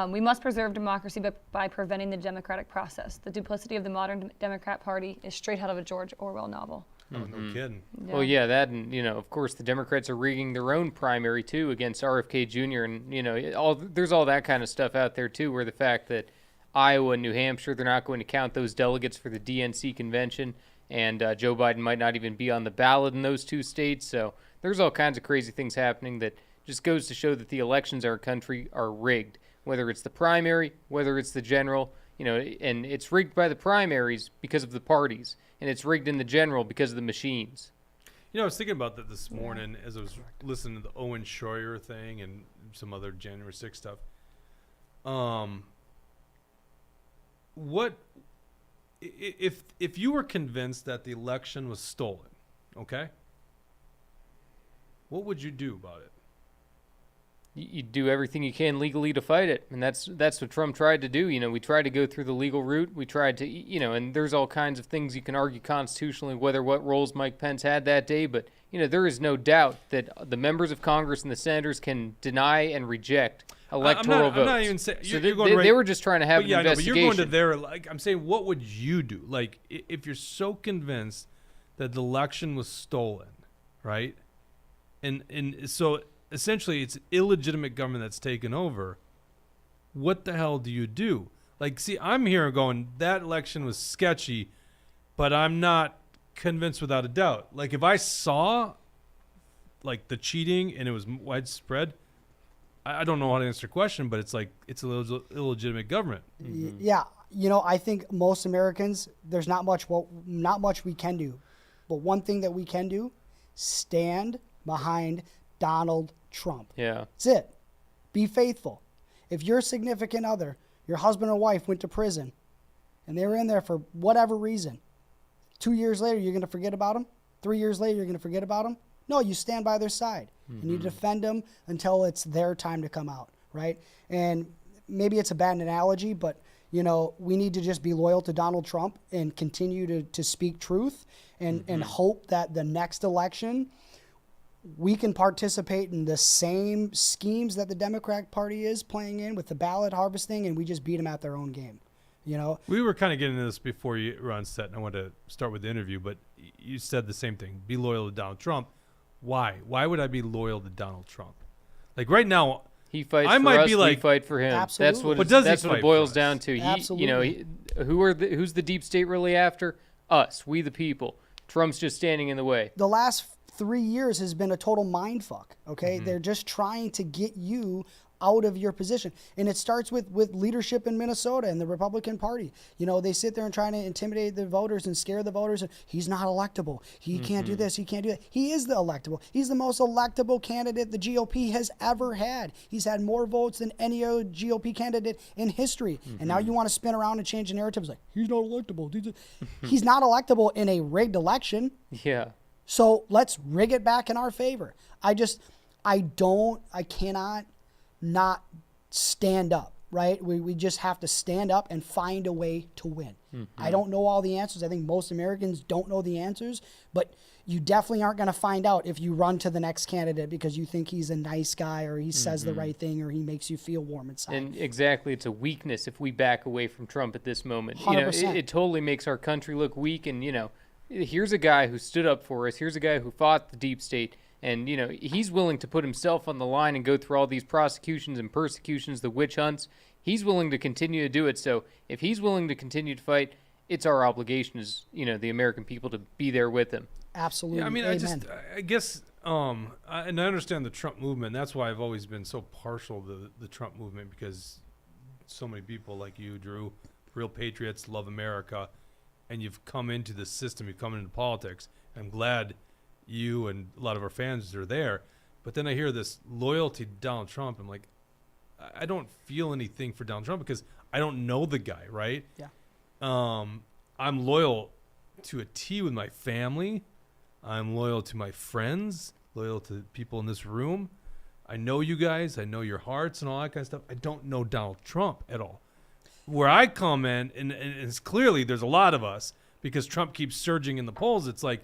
we must preserve democracy by preventing the democratic process. The duplicity of the modern Democrat Party is straight out of a George Orwell novel. Oh, no kidding. Yeah. Well, yeah, that, and, you know, of course, the Democrats are rigging their own primary, too, against RFK Jr., and, you know, there's all that kind of stuff out there, too, where the fact that Iowa and New Hampshire, they're not going to count those delegates for the DNC convention, and Joe Biden might not even be on the ballot in those two states, so there's all kinds of crazy things happening that just goes to show that the elections in our country are rigged, whether it's the primary, whether it's the general, you know, and it's rigged by the primaries because of the parties, and it's rigged in the general because of the machines. You know, I was thinking about that this morning as I was listening to the Owen Schroyer thing and some other January 6th stuff. What if you were convinced that the election was stolen, okay? What would you do about it? You do everything you can legally to fight it, and that's what Trump tried to do. You know, we tried to go through the legal route. We tried to, you know, and there's all kinds of things you can argue constitutionally what roles Mike Pence had that day, but, you know, there is no doubt that the members of Congress and the senators can deny and reject electoral votes. I'm not even saying so they were just trying to have an investigation. But you're going to their, like, I'm saying, what would you do? Like, if you're so convinced that the election was stolen, right? And so essentially it's illegitimate government that's taken over. What the hell do you do? Like, see, I'm here going, that election was sketchy, but I'm not convinced without a doubt. Like, if I saw, like, the cheating and it was widespread, I don't know how to answer the question, but it's like, it's an illegitimate government. Mm-hmm. Yeah. You know, I think most Americans, there's not much we can do. But one thing that we can do, stand behind Donald Trump. Yeah. That's it. Be faithful. If your significant other, your husband or wife, went to prison and they were in there for whatever reason, 2 years later, you're going to forget about them? 3 years later, you're going to forget about them? No, you stand by their side and you defend them until it's their time to come out, right? And maybe it's a bad analogy, but we need to just be loyal to Donald Trump and continue to speak truth and hope that the next election we can participate in the same schemes that the Democratic Party is playing in with the ballot harvesting, and we just beat them at their own game. We were kind of getting into this before you were on set, and I want to start with the interview, but you said the same thing. Be loyal to Donald Trump. Why? Why would I be loyal to Donald Trump? Like right now, he fights I for might us, be like, we fight for him. Absolutely. That's what, But does he that's what fight it boils for us? down to. Absolutely. Who's the deep state really after? Us, we the people. Trump's just standing in the way. The last 3 years has been a total mind fuck, okay? They're just trying to get you out of your position. And it starts with leadership in Minnesota and the Republican Party. They sit there and try to intimidate the voters and scare the voters. He's not electable. He can't do this. He can't do that. He is the electable. He's the most electable candidate the GOP has ever had. He's had more votes than any other GOP candidate in history. And now you want to spin around and change the narratives like, he's not electable. He's not electable in a rigged election. Yeah. So let's rig it back in our favor. I cannot not stand up, right? We just have to stand up and find a way to win. I don't know all the answers. I think most Americans don't know the answers, but you definitely aren't going to find out if you run to the next candidate because you think he's a nice guy or he says the right thing or he makes you feel warm inside. And exactly, it's a weakness if we back away from Trump at this moment. 100%. It totally makes our country look weak. And, here's a guy who stood up for us. Here's a guy who fought the deep state. And, he's willing to put himself on the line and go through all these prosecutions and persecutions, the witch hunts. He's willing to continue to do it. So if he's willing to continue to fight, it's our obligation as, the American people to be there with him. Absolutely. Yeah, I mean, Amen. I guess, and I understand the Trump movement. That's why I've always been so partial to the Trump movement, because so many people like you, Drew, real patriots, love America, and you've come into the system, you've come into politics. I'm glad you and a lot of our fans are there. But then I hear this loyalty to Donald Trump. I'm like, I don't feel anything for Donald Trump because I don't know the guy, right? Yeah. I'm loyal to a T with my family. I'm loyal to my friends, loyal to people in this room. I know you guys. I know your hearts and all that kind of stuff. I don't know Donald Trump at all. Where I come in, and it's clearly there's a lot of us, because Trump keeps surging in the polls, it's like,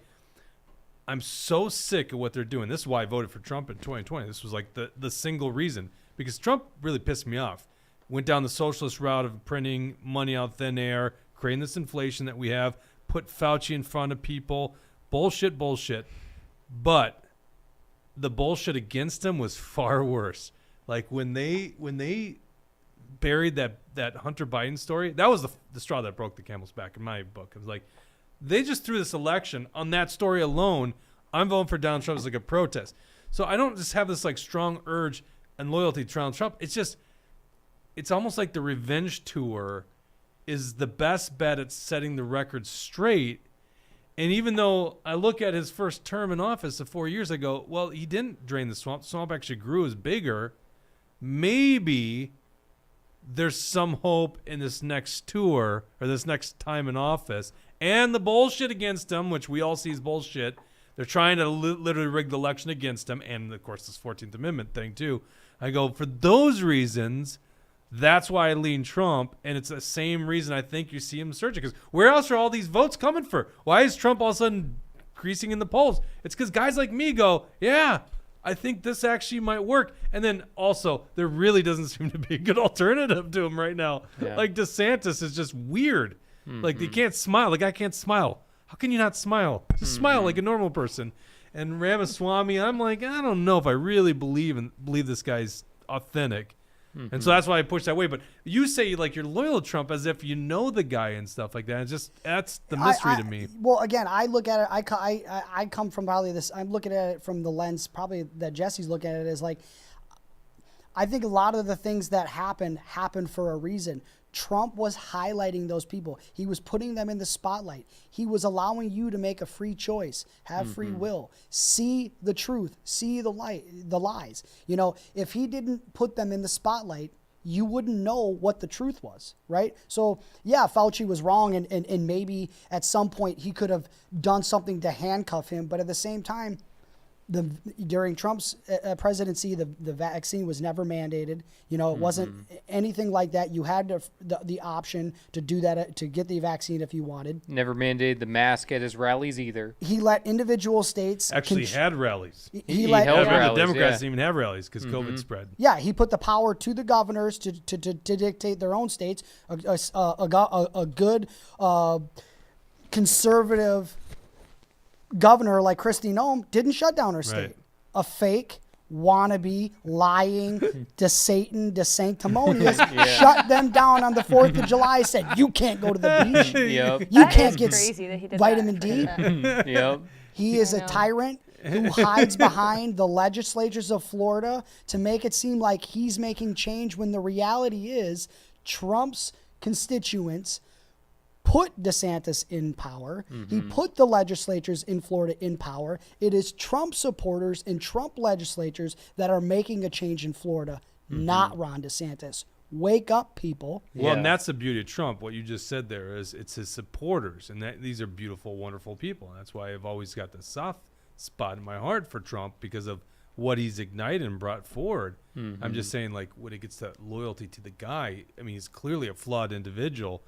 I'm so sick of what they're doing. This is why I voted for Trump in 2020. This was like the single reason, because Trump really pissed me off. Went down the socialist route of printing money out thin air, creating this inflation that we have, put Fauci in front of people. Bullshit. But the bullshit against him was far worse. Like when they buried that Hunter Biden story, that was the straw that broke the camel's back in my book. It was like, they just threw this election on that story alone. I'm voting for Donald Trump as like a protest. So I don't just have this like strong urge and loyalty to Donald Trump. It's almost like the revenge tour is the best bet at setting the record straight. And even though I look at his first term in office of 4 years ago, well, he didn't drain the swamp. The swamp actually grew, is bigger. Maybe there's some hope in this next tour or this next time in office. And the bullshit against him, which we all see is bullshit. They're trying to literally rig the election against him. And, of course, this 14th Amendment thing, too. I go, for those reasons, that's why I lean Trump. And it's the same reason I think you see him surging. Because where else are all these votes coming for? Why is Trump all of a sudden increasing in the polls? It's because guys like me go, yeah, I think this actually might work. And then also, there really doesn't seem to be a good alternative to him right now. Yeah. Like DeSantis is just weird. Like they can't smile. The guy can't smile. How can you not smile? Just smile like a normal person. And Ramaswamy, I'm like, I don't know if I really believe this guy's authentic. And so that's why I push that way. But you say like you're loyal to Trump as if you know the guy and stuff like that. It's just, that's the mystery to me. Well, again, I look at it. I come from probably this. I'm looking at it from the lens probably that Jesse's looking at it as like, I think a lot of the things that happen for a reason. Trump was highlighting those people. He was putting them in the spotlight. He was allowing you to make a free choice, have free will, see the truth, see the lies. You know, if he didn't put them in the spotlight, you wouldn't know what the truth was, right? So, yeah, Fauci was wrong, and maybe at some point he could have done something to handcuff him. But at the same time, during Trump's presidency, the vaccine was never mandated. You know, it wasn't anything like that. You had the option to do that, to get the vaccine if you wanted. Never mandated the mask at his rallies either. He let individual states Actually had rallies. He let held The rallies, Democrats yeah. didn't even have rallies because COVID spread. Yeah, he put the power to the governors to dictate their own states. A good conservative governor like Kristi Noem didn't shut down her state. Right. A fake, wannabe, lying, sanctimonious shut them down on the 4th of July, said, you can't go to the beach. Yep. You That can't is get crazy that he did vitamin that. D. Yep. He is I a know. tyrant who hides behind the legislatures of Florida to make it seem like he's making change when the reality is Trump's constituents put DeSantis in power. He put the legislatures in Florida in power. It is Trump supporters and Trump legislatures that are making a change in Florida, not Ron DeSantis. Wake up, people. Well, and Yeah. that's the beauty of Trump. What you just said there is it's his supporters, and these are beautiful, wonderful people. And that's why I've always got the soft spot in my heart for Trump because of what he's ignited and brought forward. I'm just saying, like, when it gets to loyalty to the guy, I mean, he's clearly a flawed individual,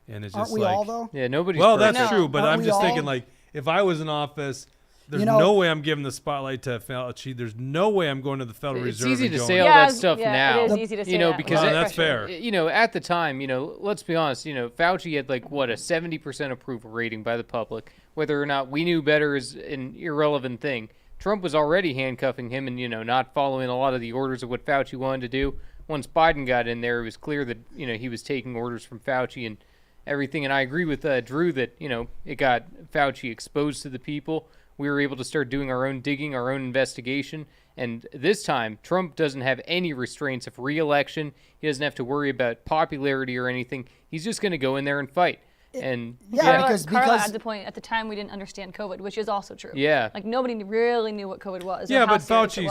and it's Aren't just we like, all, though? Yeah, nobody's well, perfect. that's No. true, but Aren't I'm we just all? thinking, like, if I was in office, there's You know- no way I'm giving the spotlight to Fauci. There's no way I'm going to the Federal It's Reserve. easy and to going, say all Yeah, that stuff now. it is easy to say you know, that because Well, without that's pressure. fair. You know, at the time, you know, let's be honest, you know, Fauci had like what a 70% approval rating by the public. Whether or not we knew better is an irrelevant thing. Trump was already handcuffing him and, you know, not following a lot of the orders of what Fauci wanted to do. Once Biden got in there, it was clear that, you know, he was taking orders from Fauci and everything. And I agree with Drew that, you know, it got Fauci exposed to the people. We were able to start doing our own digging, our own investigation. And this time, Trump doesn't have any restraints of re-election. He doesn't have to worry about popularity or anything. He's just going to go in there and fight. And Yeah, Carla because had the point at the time we didn't understand COVID, which is also true. Yeah. Like nobody really knew what COVID was. or yeah, how but serious it Fauci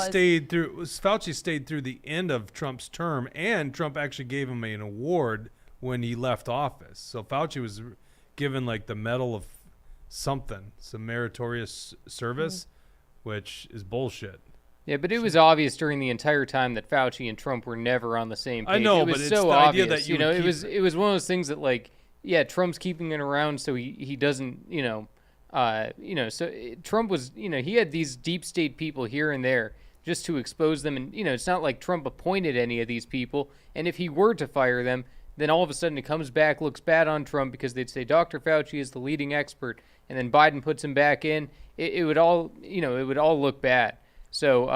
was. stayed through the end of Trump's term, and Trump actually gave him an award when he left office. So Fauci was given like the Medal of something, some meritorious service, which is bullshit. Yeah, but it was obvious during the entire time that Fauci and Trump were never on the same page. I know, it was but it's so the idea obvious. that you know, would it was keep- it was one of those things that like, yeah, Trump's keeping it around so he doesn't, Trump was, he had these deep state people here and there just to expose them, and it's not like Trump appointed any of these people, and if he were to fire them, then all of a sudden it comes back, looks bad on Trump because they'd say Dr. Fauci is the leading expert, and then Biden puts him back in. It would all, it would all look bad. So,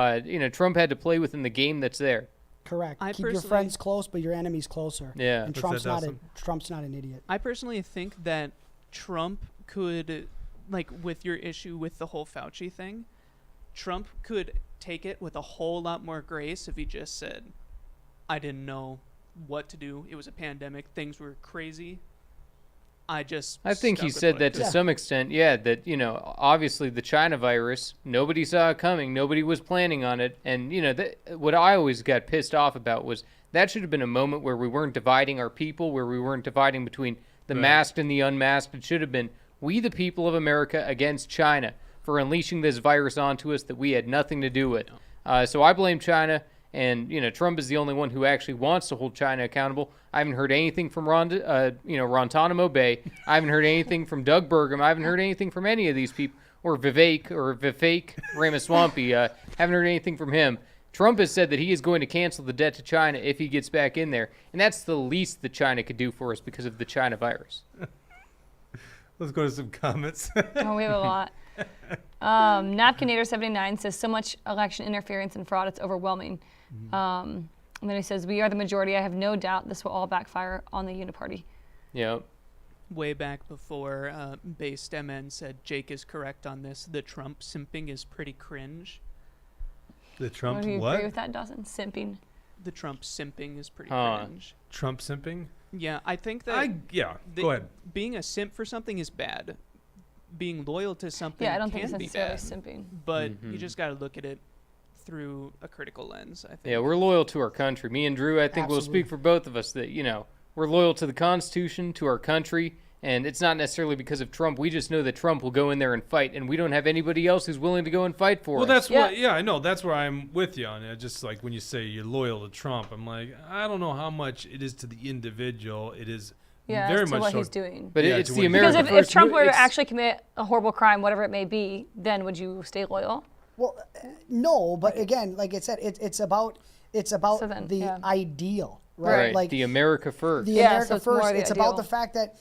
Trump had to play within the game that's there. correct. I Keep your personally- friends close, but your enemies closer. Yeah. And What's that, Dawson? Trump's not an idiot. I personally think that Trump could, like, with your issue with the whole Fauci thing, Trump could take it with a whole lot more grace if he just said, I didn't know what to do. It was a pandemic. Things were crazy. I think he said that to some extent, that, obviously the China virus, nobody saw it coming. Nobody was planning on it. And, what I always got pissed off about was that should have been a moment where we weren't dividing our people, where we weren't dividing between the masked and the unmasked. It should have been we, the people of America, against China for unleashing this virus onto us that we had nothing to do with. So I blame China. And, Trump is the only one who actually wants to hold China accountable. I haven't heard anything from Guantanamo Bay. I haven't heard anything from Doug Burgum. I haven't heard anything from any of these people. Or Vivek Ramaswamy. Haven't heard anything from him. Trump has said that he is going to cancel the debt to China if he gets back in there. And that's the least that China could do for us because of the China virus. Let's go to some comments. Oh, we have a lot. Napkinator79 says, so much election interference and fraud, it's overwhelming. And then he says, we are the majority. I have no doubt this will all backfire on the uniparty. Yeah. Way back before Base MN said Jake is correct on this, the Trump simping is pretty cringe. The Trump Do you what? agree with that, Dawson? Simping. The Trump simping is pretty Huh. cringe. Trump simping? Yeah, I think that Go ahead. being a simp for something is bad. Being loyal to something Yeah, I don't think can it's be necessarily bad. simping. But you just got to look at it through a critical lens, I think. Yeah, we're loyal to our country. Me and Drew, I think we'll Absolutely. speak for both of us that, we're loyal to the Constitution, to our country, and it's not necessarily because of Trump. We just know that Trump will go in there and fight, and we don't have anybody else who's willing to go and fight for Well, us. that's what. Yeah, I know. That's where I'm with you on it. Just like when you say you're loyal to Trump, I'm like, I don't know how much it is to the individual. It is Yeah, very as to much what so. he's doing. But Yeah, it's to the what- America Because if first. Trump were to it's- actually commit a horrible crime, whatever it may be, then would you stay loyal? Well, no, but again, like I said, it's about So then, the yeah. ideal, right? Right, Like the America first. the Yeah, America so it's more first. the It's about ideal. the fact that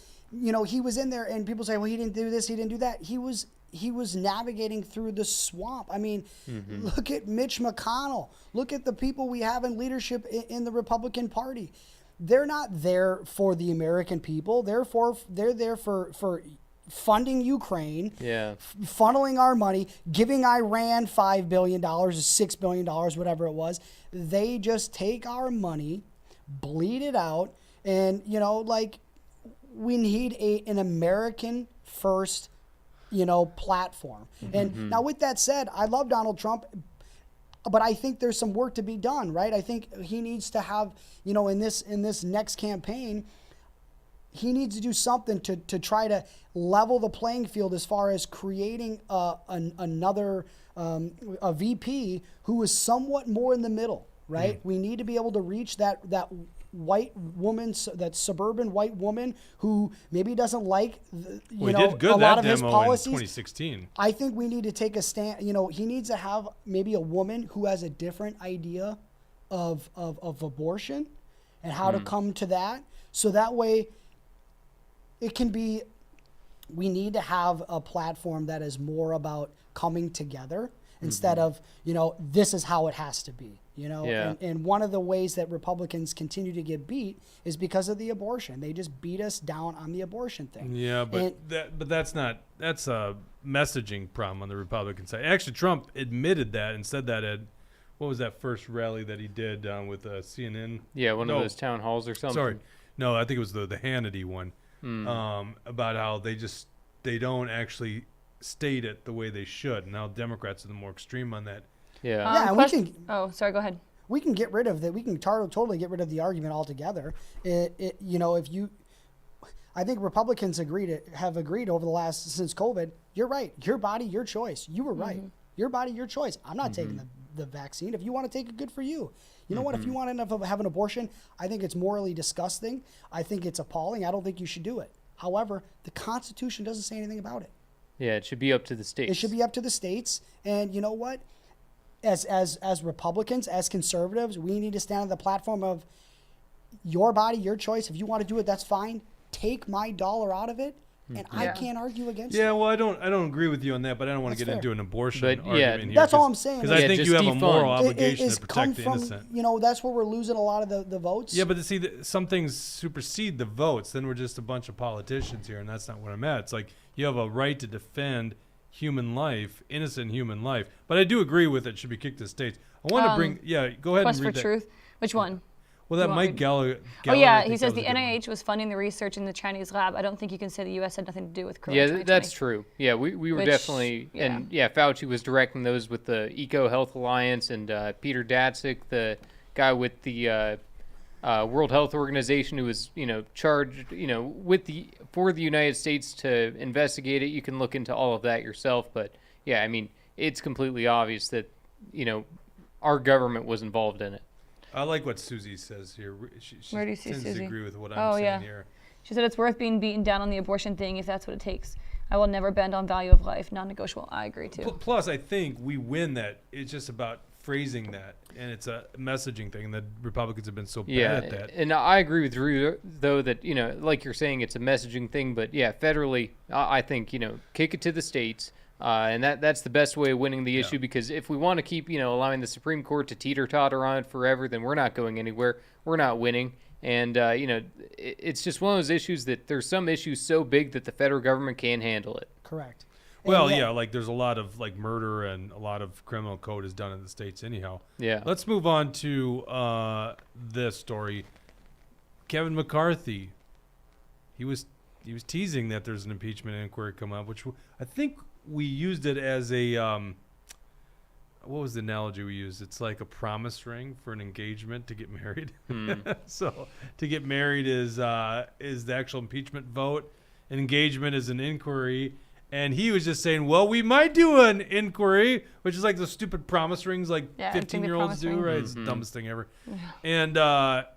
he was in there, and people say, well, he didn't do this, he didn't do that. He was navigating through the swamp. I mean, look at Mitch McConnell. Look at the people we have in leadership in the Republican Party. They're not there for the American people. They're there for funding Ukraine, Yeah. funneling our money, giving Iran $5 billion or $6 billion, whatever it was. They just take our money, bleed it out, and we need an American first, platform. And now with that said, I love Donald Trump, but I think there's some work to be done, right? I think he needs to have, in this next campaign, he needs to do something to try to level the playing field as far as creating another a VP who is somewhat more in the middle, right? We need to be able to reach that white woman, that suburban white woman who maybe doesn't like We did good a lot that of his demo in policies. 2016. I think we need to take a stand. He needs to have maybe a woman who has a different idea of abortion and how to come to that. So that way it can be, we need to have a platform that is more about coming together instead of, this is how it has to be, Yeah. and one of the ways that Republicans continue to get beat is because of the abortion. They just beat us down on the abortion thing. Yeah, but And- that's a messaging problem on the Republican side. Actually, Trump admitted that and said that at what was that first rally that he did with CNN? Yeah, one No. of those town halls or something. Sorry, no, I think it was the Hannity one. About how they don't actually state it the way they should. Now Democrats are the more extreme on that. Yeah. Yeah, and we can Oh, sorry. Go ahead. we can get rid of that. We can totally get rid of the argument altogether. I think Republicans have agreed over the last, since COVID, you're right. Your body, your choice. You were right. Your body, your choice. I'm not taking the vaccine. If you want to take it, good for you. You know what? If you want to have an abortion, I think it's morally disgusting. I think it's appalling. I don't think you should do it. However, the Constitution doesn't say anything about it. Yeah, it should be up to the states. It should be up to the states. And you know what? As Republicans, as conservatives, we need to stand on the platform of your body, your choice. If you want to do it, that's fine. Take my dollar out of it, and I can't argue against Yeah, it. well, I don't agree with you on that, but I don't want to That's get fair. into an abortion But, argument yeah, here. That's all I'm saying. Because I Yeah, think just you have a defund. moral It- obligation it's to come protect the from, innocent. that's where we're losing a lot of the votes. Yeah, but see, some things supersede the votes. Then we're just a bunch of politicians here, and that's not what I'm at. It's like you have a right to defend human life, innocent human life. But I do agree with it should be kicked to states. I want to bring, go ahead Quest and for read that. Truth. Which one? Well, that You want Mike me- Gallagher. Oh yeah, I think he that says was the a good one. NIH was funding the research in the Chinese lab. I don't think you can say the U.S. had nothing to do with Corona. Yeah, 2020. that's true. Yeah, we were Which- definitely, and Fauci was directing those with the Eco Health Alliance, and Peter Daszak, the guy with the World Health Organization, who was charged for the United States to investigate it. You can look into all of that yourself, but yeah, I mean, it's completely obvious that our government was involved in it. I like what Susie says here. She Where do you see tends to Susie? agree with what I'm Oh, saying yeah. here. She said it's worth being beaten down on the abortion thing if that's what it takes. I will never bend on value of life. Non-negotiable. I agree too. Plus, I think we win that. It's just about phrasing that, and it's a messaging thing that Republicans have been so bad at that. And I agree with Drew, though, that, like you're saying, it's a messaging thing. But, yeah, federally, I think, kick it to the states. And that's the best way of winning the issue, because if we want to keep, allowing the Supreme Court to teeter-totter on it forever, then we're not going anywhere. We're not winning. And, it's just one of those issues that there's some issues so big that the federal government can't handle it. Correct. Well, And yeah, like there's a lot of like murder and a lot of criminal code is done in the states anyhow. Yeah. Let's move on to this story. Kevin McCarthy, he was teasing that there's an impeachment inquiry coming up, which I think we used it as a what was the analogy we used? It's like a promise ring for an engagement to get married. So to get married is the actual impeachment vote. An engagement is an inquiry. And he was just saying, well, we might do an inquiry, which is like the stupid promise rings like Yeah, I think the 15-year-olds promise do, ring. right? It's the dumbest thing ever. And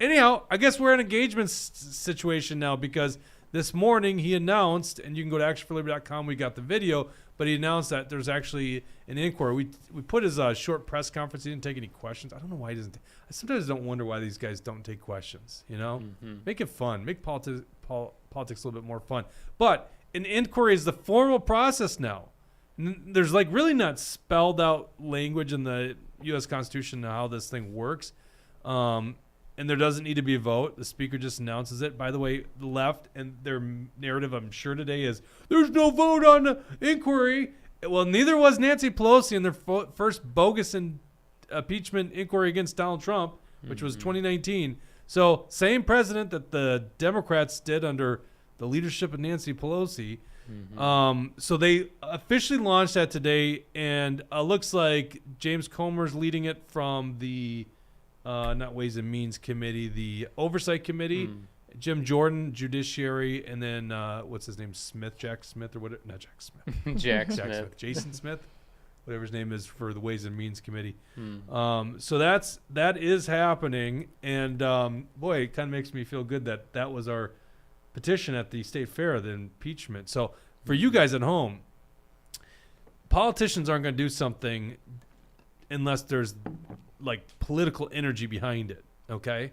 anyhow, I guess we're in an engagement situation now because this morning he announced, and you can go to actionforliberty.com, we got the video, but he announced that there's actually an inquiry. We put his short press conference. He didn't take any questions. I don't know why he doesn't. I sometimes don't wonder why these guys don't take questions, you know? Make it fun. Make politics a little bit more fun. But an inquiry is the formal process now. There's like really not spelled out language in the U.S. Constitution on how this thing works. And there doesn't need to be a vote. The speaker just announces it. By the way, the left and their narrative, I'm sure today, is there's no vote on the inquiry. Well, neither was Nancy Pelosi in their first bogus impeachment inquiry against Donald Trump, which was 2019. So same president that the Democrats did under the leadership of Nancy Pelosi. So they officially launched that today, and looks like James Comer's leading it from the not Ways and Means Committee, the Oversight Committee. Jim Jordan, Judiciary, and then what's his name, Jack Smith, or what? Not Jack Smith. Jack Smith. Jason Smith, whatever his name is, for the Ways and Means Committee. So that is happening, and boy, it kind of makes me feel good that was our petition at the state fair, the impeachment. So for you guys at home, politicians aren't going to do something unless there's like political energy behind it. Okay.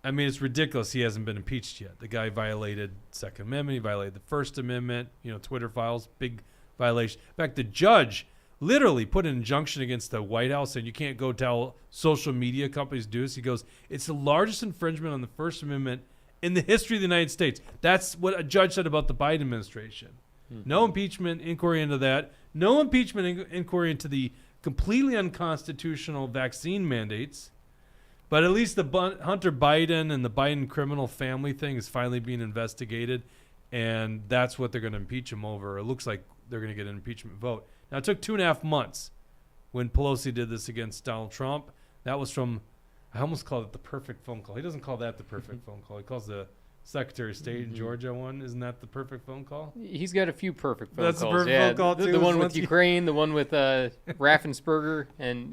I mean, it's ridiculous he hasn't been impeached yet. The guy violated Second Amendment. He violated the First Amendment. Twitter files, big violation. In fact, the judge literally put an injunction against the White House saying you can't go tell social media companies to do this. He goes, it's the largest infringement on the First Amendment in the history of the United States. That's what a judge said about the Biden administration. No impeachment inquiry into that. No impeachment inquiry into the completely unconstitutional vaccine mandates. But at least the Hunter Biden and the Biden criminal family thing is finally being investigated, and that's what they're going to impeach him over. It looks like they're going to get an impeachment vote. Now, it took 2.5 months when Pelosi did this against Donald Trump. That was from, I almost called it the perfect phone call. He doesn't call that the perfect phone call. He calls the Secretary of State in Georgia one. Isn't that the perfect phone call? He's got a few perfect phone That's calls. the perfect phone call, too. The one with Ukraine, the one with Raffensperger, and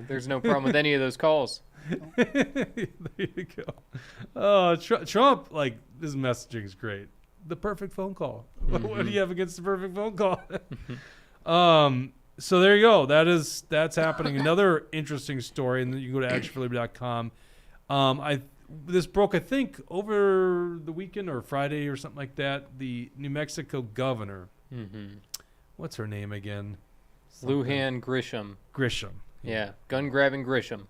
there's no problem with any of those calls. There you go. Oh, Trump, like, his messaging is great. The perfect phone call. What do you have against the perfect phone call? So there you go. That's happening. Another interesting story, and you can go to actionforliberty.com. This broke, I think, over the weekend or Friday or something like that. The New Mexico governor. What's her name again? Lujan Grisham. Grisham. Yeah, gun-grabbing Grisham.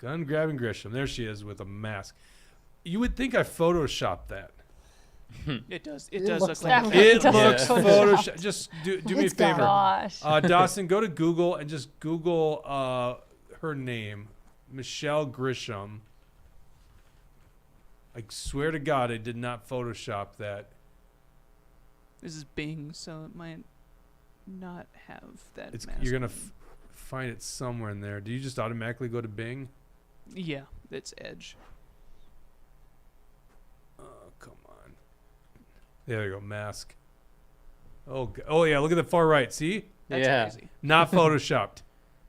Gun-grabbing Grisham. There she is with a mask. You would think I photoshopped that. It does. It It does looks look like like a It photo. looks Yeah. photoshopped. Just do me a It's got favor. Gosh. Dawson, go to Google and just Google her name, Michelle Grisham. I swear to God, I did not Photoshop that. This is Bing, so it might not have that. It's mask you're gonna on. find it somewhere in there. Do you just automatically go to Bing? Yeah, it's Edge. Oh, come on. There you go, mask. Oh yeah, look at the far right. See, That's Yeah. crazy. not Photoshopped.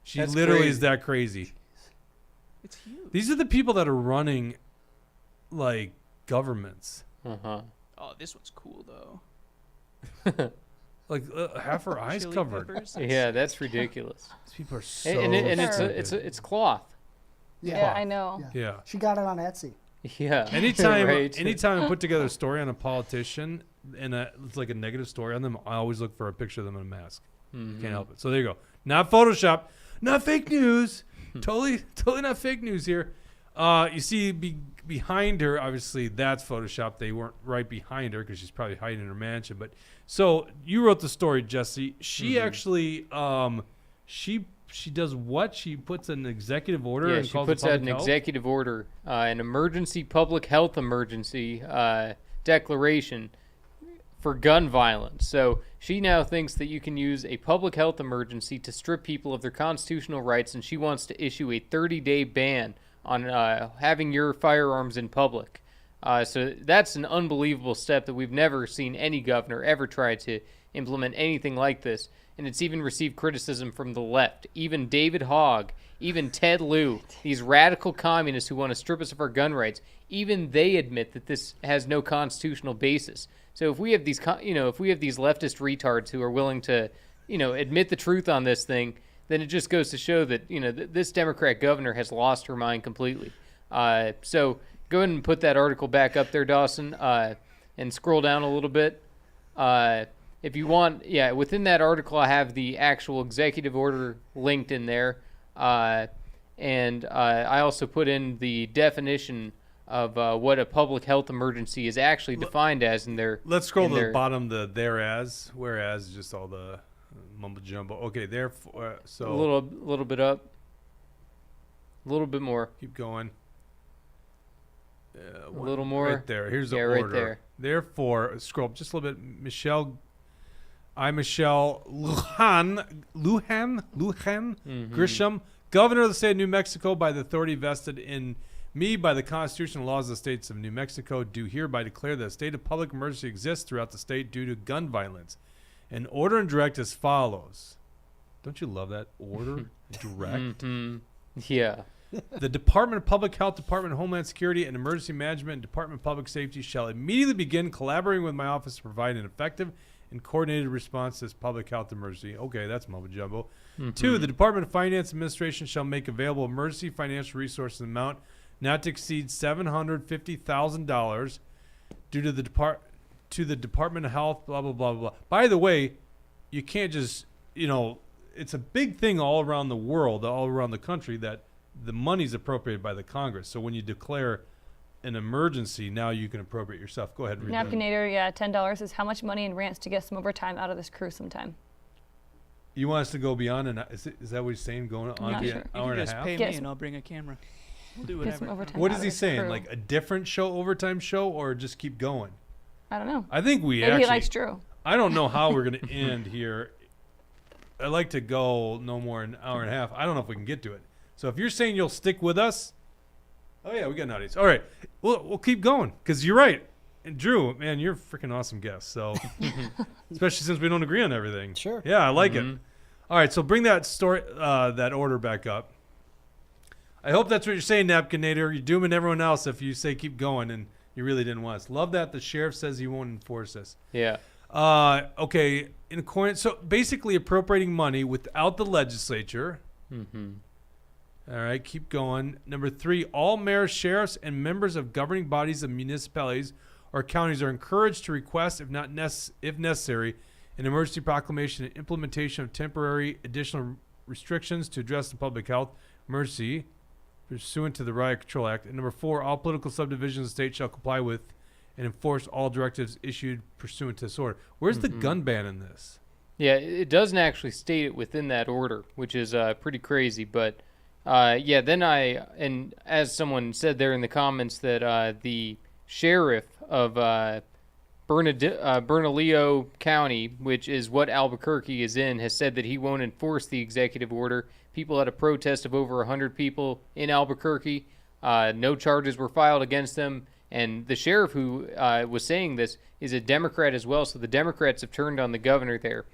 She That's literally crazy. is that crazy. It's huge. These are the people that are running, like, governments. Uh-huh. Oh, this one's cool though. Like half her eyes Chili covered. peppers. Yeah, that's ridiculous. These people are so. And stupid. it's cloth. Yeah, I know. Yeah. She got it on Etsy. Yeah. Anytime, Right. anytime I put together a story on a politician and it's like a negative story on them, I always look for a picture of them in a mask. Can't help it. So there you go. Not Photoshop, not fake news. totally not fake news here. You see behind her, obviously that's Photoshop. They weren't right behind her because she's probably hiding in her mansion. But so you wrote the story, Jesse. She actually she she does what? She puts an executive order Yeah, and she calls puts it out public an health? executive order, an emergency public health emergency declaration for gun violence. So she now thinks that you can use a public health emergency to strip people of their constitutional rights, and she wants to issue a 30-day ban on having your firearms in public. So that's an unbelievable step that we've never seen any governor ever try to implement anything like this. And it's even received criticism from the left. Even David Hogg, even Ted Lieu, these radical communists who want to strip us of our gun rights, even they admit that this has no constitutional basis. So if we have these, if we have these leftist retards who are willing to, admit the truth on this thing, then it just goes to show that, this Democrat governor has lost her mind completely. So go ahead and put that article back up there, Dawson, and scroll down a little bit. If you want, within that article, I have the actual executive order linked in there. And I also put in the definition of what a public health emergency is actually defined as in their. Let's scroll to the bottom, the thereas, whereas, just all the mumbo jumbo. Okay, therefore, so. A little bit up. A little bit more. Keep going. A little more. Right there. Here's the order. Right there. Therefore, scroll up just a little bit. Michelle Lujan Grisham, governor of the state of New Mexico, by the authority vested in me by the Constitution and laws of the states of New Mexico, do hereby declare that a state of public emergency exists throughout the state due to gun violence, and order and direct as follows. Don't you love that? Order, direct. Yeah. The Department of Public Health, Department of Homeland Security, and Emergency Management, and Department of Public Safety shall immediately begin collaborating with my office to provide an effective and coordinated response to this public health emergency. Okay, that's mumbo jumbo. 2, the Department of Finance Administration shall make available emergency financial resources in an amount not to exceed $750,000 due to the Department of Health, blah, blah, blah, blah. By the way, you can't just, it's a big thing all around the world, all around the country, that the money's appropriated by the Congress. So when you declare an emergency, now you can appropriate yourself. Go ahead and read that. Napkinator, $10 is how much money in rants to get some overtime out of this crew sometime. You want us to go beyond, and is that what he's saying, going on Not to sure. an You hour can and a just half? pay Get me some- and I'll bring a camera. We'll do Get some whatever. overtime What out is of he this saying? crew. Like a different show, overtime show, or just keep going? I don't know. I think we Maybe actually. he likes Drew. I don't know how we're going to end here. I like to go no more than an hour and a half. I don't know if we can get to it. So if you're saying you'll stick with us, oh yeah, we got an audience. All right, we'll keep going because you're right. And Drew, man, you're a freaking awesome guest. So, especially since we don't agree on everything. Sure. Yeah, I like it. All right, so bring that story, that order back up. I hope that's what you're saying, Napkinator. You're dooming everyone else if you say keep going and you really didn't want us. Love that the sheriff says he won't enforce this. Yeah. Okay, in accordance, so basically appropriating money without the legislature. All right, keep going. Number 3, all mayors, sheriffs, and members of governing bodies of municipalities or counties are encouraged to request, if necessary, an emergency proclamation and implementation of temporary additional restrictions to address the public health emergency pursuant to the Riot Control Act. And number 4, all political subdivisions of the state shall comply with and enforce all directives issued pursuant to this order. Where's the gun ban in this? Yeah, it doesn't actually state it within that order, which is pretty crazy. But then and as someone said there in the comments, that the sheriff of Bernalillo County, which is what Albuquerque is in, has said that he won't enforce the executive order. People had a protest of over 100 people in Albuquerque. No charges were filed against them. And the sheriff who was saying this is a Democrat as well. So the Democrats have turned on the governor there.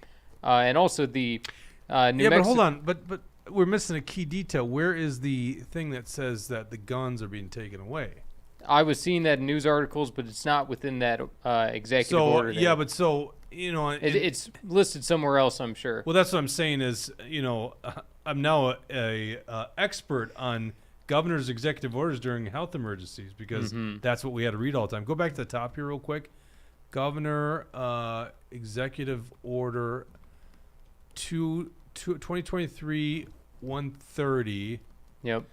And also the but hold on. But we're missing a key detail. Where is the thing that says that the guns are being taken away? I was seeing that in news articles, but it's not within that executive order. Yeah, but it's listed somewhere else, I'm sure. Well, that's what I'm saying is, I'm now a expert on governor's executive orders during health emergencies because that's what we had to read all the time. Go back to the top here real quick. Governor executive order 2023-130. Yep.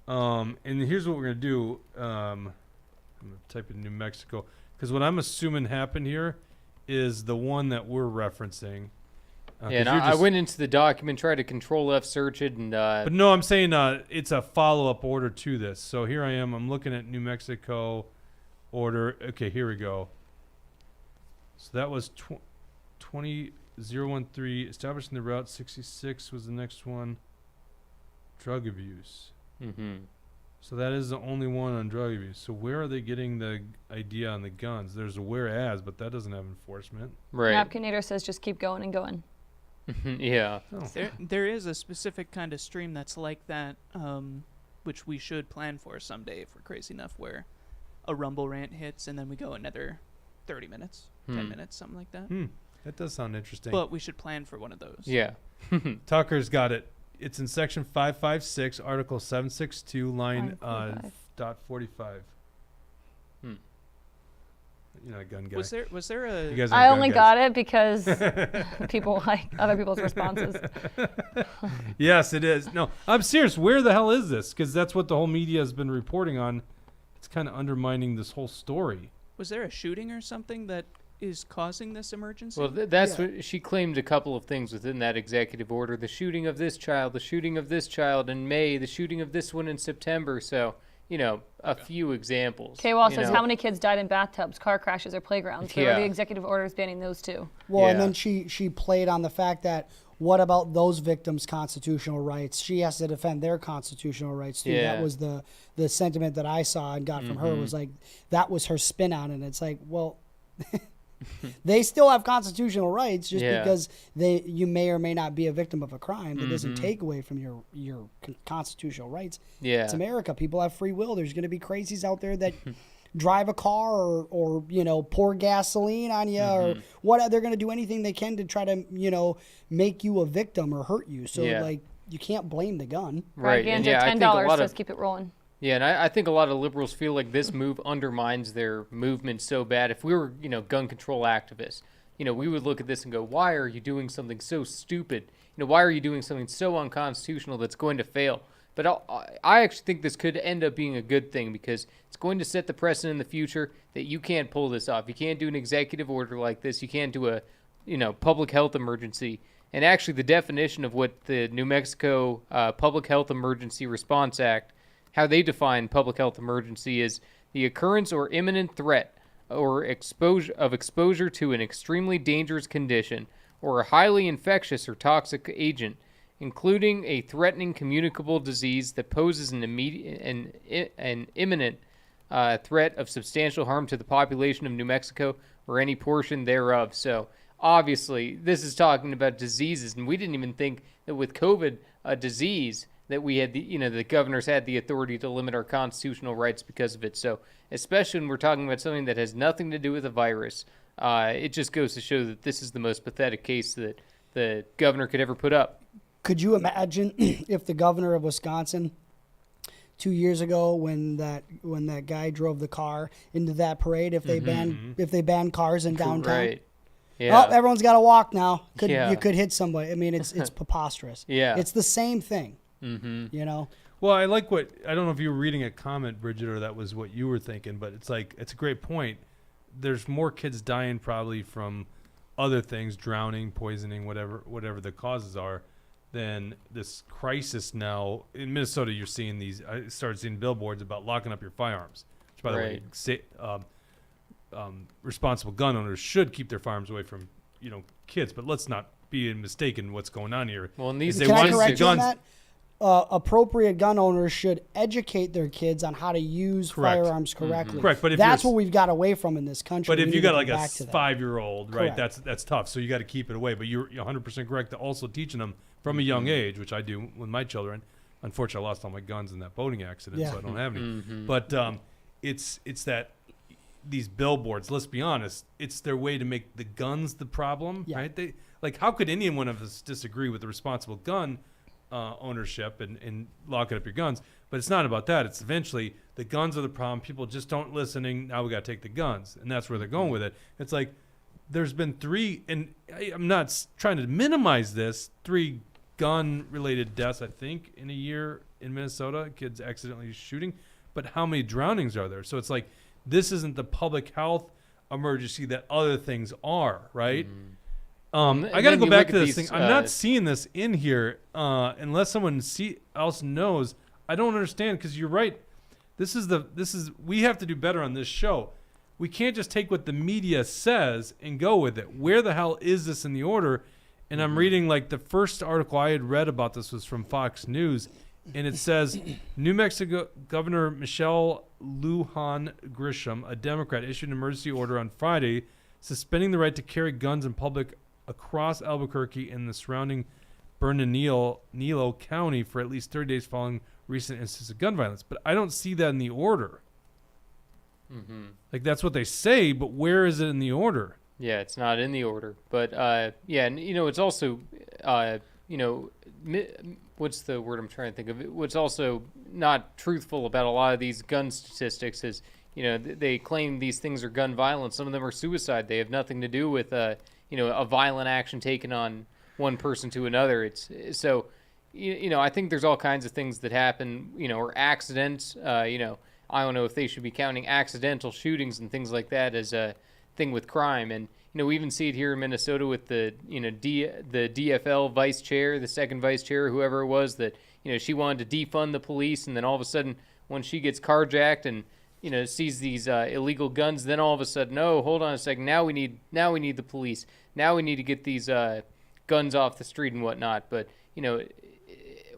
And here's what we're going to do. I'm going to type in New Mexico because what I'm assuming happened here is the one that we're referencing. Yeah, and I went into the document, tried to Control F search it, and But no, I'm saying it's a follow-up order to this. So here I am. I'm looking at New Mexico order. Okay, here we go. So that was 20013, establishing the route. 66 was the next one. Drug abuse. So that is the only one on drug abuse. So where are they getting the idea on the guns? There's a whereas, but that doesn't have enforcement. right. Napkinator says just keep going and going. Yeah. Oh. There is a specific kind of stream that's like that, which we should plan for someday if we're crazy enough, where a Rumble rant hits and then we go another 30 minutes, 10 minutes, something like that. That does sound interesting. But we should plan for one of those. Yeah. Tucker's got it. It's in section 556, article 762, line 45. dot 45. You're not a gun guy. Was there a You guys I aren't only gun got it because people like other people's responses. Yes, it is. No, I'm serious. Where the hell is this? Because that's what the whole media has been reporting on. It's kind of undermining this whole story. was there a shooting or something that is causing this emergency? Well, that's what she claimed. A couple of things within that executive order: the shooting of this child, the shooting of this child in May, the shooting of this one in September. So, a few examples. K-Wall you says know. how many kids died in bathtubs, car crashes, or playgrounds? Where are Yeah. the executive orders banning those two? Well, and Yeah. then she played on the fact that what about those victims' constitutional rights? She has to defend their constitutional rights too. Yeah. That was the sentiment that I saw and got from her was like that was her spin on it. It's like, well, they still have constitutional rights just Yeah. because you may or may not be a victim of a crime. That doesn't take away from your constitutional rights. Yeah. It's America. People have free will. There's going to be crazies out there that drive a car or pour gasoline on you or what. They're going to do anything they can to try to make you a victim or hurt you. So Yeah. like you can't blame the gun. Right. And Ganja, yeah, I think a $10 lot says of keep it rolling. Yeah, and I think a lot of liberals feel like this move undermines their movement so bad. If we were, gun control activists, we would look at this and go, why are you doing something so stupid? Why are you doing something so unconstitutional that's going to fail? But I actually think this could end up being a good thing because it's going to set the precedent in the future that you can't pull this off. You can't do an executive order like this. You can't do a, public health emergency. And actually the definition of what the New Mexico Public Health Emergency Response Act, how they define public health emergency is the occurrence or imminent threat or exposure to an extremely dangerous condition or a highly infectious or toxic agent, including a threatening communicable disease that poses an immediate and imminent threat of substantial harm to the population of New Mexico or any portion thereof. So obviously, this is talking about diseases, and we didn't even think that with COVID, a disease, that we had the governors had the authority to limit our constitutional rights because of it. So especially when we're talking about something that has nothing to do with a virus, it just goes to show that this is the most pathetic case that the governor could ever put up. Could you imagine if the governor of Wisconsin 2 years ago when that guy drove the car into that parade, if they banned cars in downtown? Right. Yeah. Oh, everyone's got to walk now. Yeah. You could hit somebody. I mean, it's preposterous. Yeah. It's the same thing. Well, I like I don't know if you were reading a comment, Bridget, or that was what you were thinking, but it's a great point. There's more kids dying probably from other things, drowning, poisoning, whatever the causes are, than this crisis now. In Minnesota, you're seeing I started seeing billboards about locking up your firearms, which, by Right. the way, responsible gun owners should keep their firearms away from, kids, but let's not be mistaken what's going on here. Well, and these Can I want correct you on guns- that? Appropriate gun owners should educate their kids on how to use Correct. firearms correctly. Correct, but if that's you're- what we've got away from in this country. But We if need you to got get like a back to that. 5-year-old, right, Correct. that's tough. So you got to keep it away. But you're 100% correct to also teaching them from a young age, which I do with my children. Unfortunately, I lost all my guns in that boating accident, Yeah. so I don't have any. But it's that these billboards. Let's be honest, it's their way to make the guns the problem, Yeah. right? How could any one of us disagree with the responsible gun ownership and locking up your guns? But it's not about that. It's eventually the guns are the problem. People just don't listening. Now we got to take the guns, and that's where they're going with it. It's like there's been 3, and I'm not trying to minimize this, 3 gun-related deaths, I think, in a year in Minnesota, kids accidentally shooting. But how many drownings are there? So it's like this isn't the public health emergency that other things are, right? And I got to then go you back look to at this these, thing. I'm not seeing this in here unless someone else knows. I don't understand because you're right. This is we have to do better on this show. We can't just take what the media says and go with it. Where the hell is this in the order? And I'm reading like the first article I had read about this was from Fox News, and it says New Mexico Governor Michelle Lujan Grisham, a Democrat, issued an emergency order on Friday suspending the right to carry guns in public across Albuquerque and the surrounding Bernalillo County for at least 30 days following recent instances of gun violence. But I don't see that in the order. Like that's what they say, but where is it in the order? Yeah, it's not in the order. But yeah, and it's also what's the word I'm trying to think of? What's also not truthful about a lot of these gun statistics is they claim these things are gun violence. Some of them are suicide. They have nothing to do with a violent action taken on one person to another. It's so I think there's all kinds of things that happen, or accidents. I don't know if they should be counting accidental shootings and things like that as a thing with crime. And we even see it here in Minnesota with the the DFL vice chair, the second vice chair, whoever it was, that she wanted to defund the police, and then all of a sudden when she gets carjacked and sees these illegal guns, then all of a sudden, oh, hold on a second, now we need the police, now we need to get these guns off the street and whatnot. But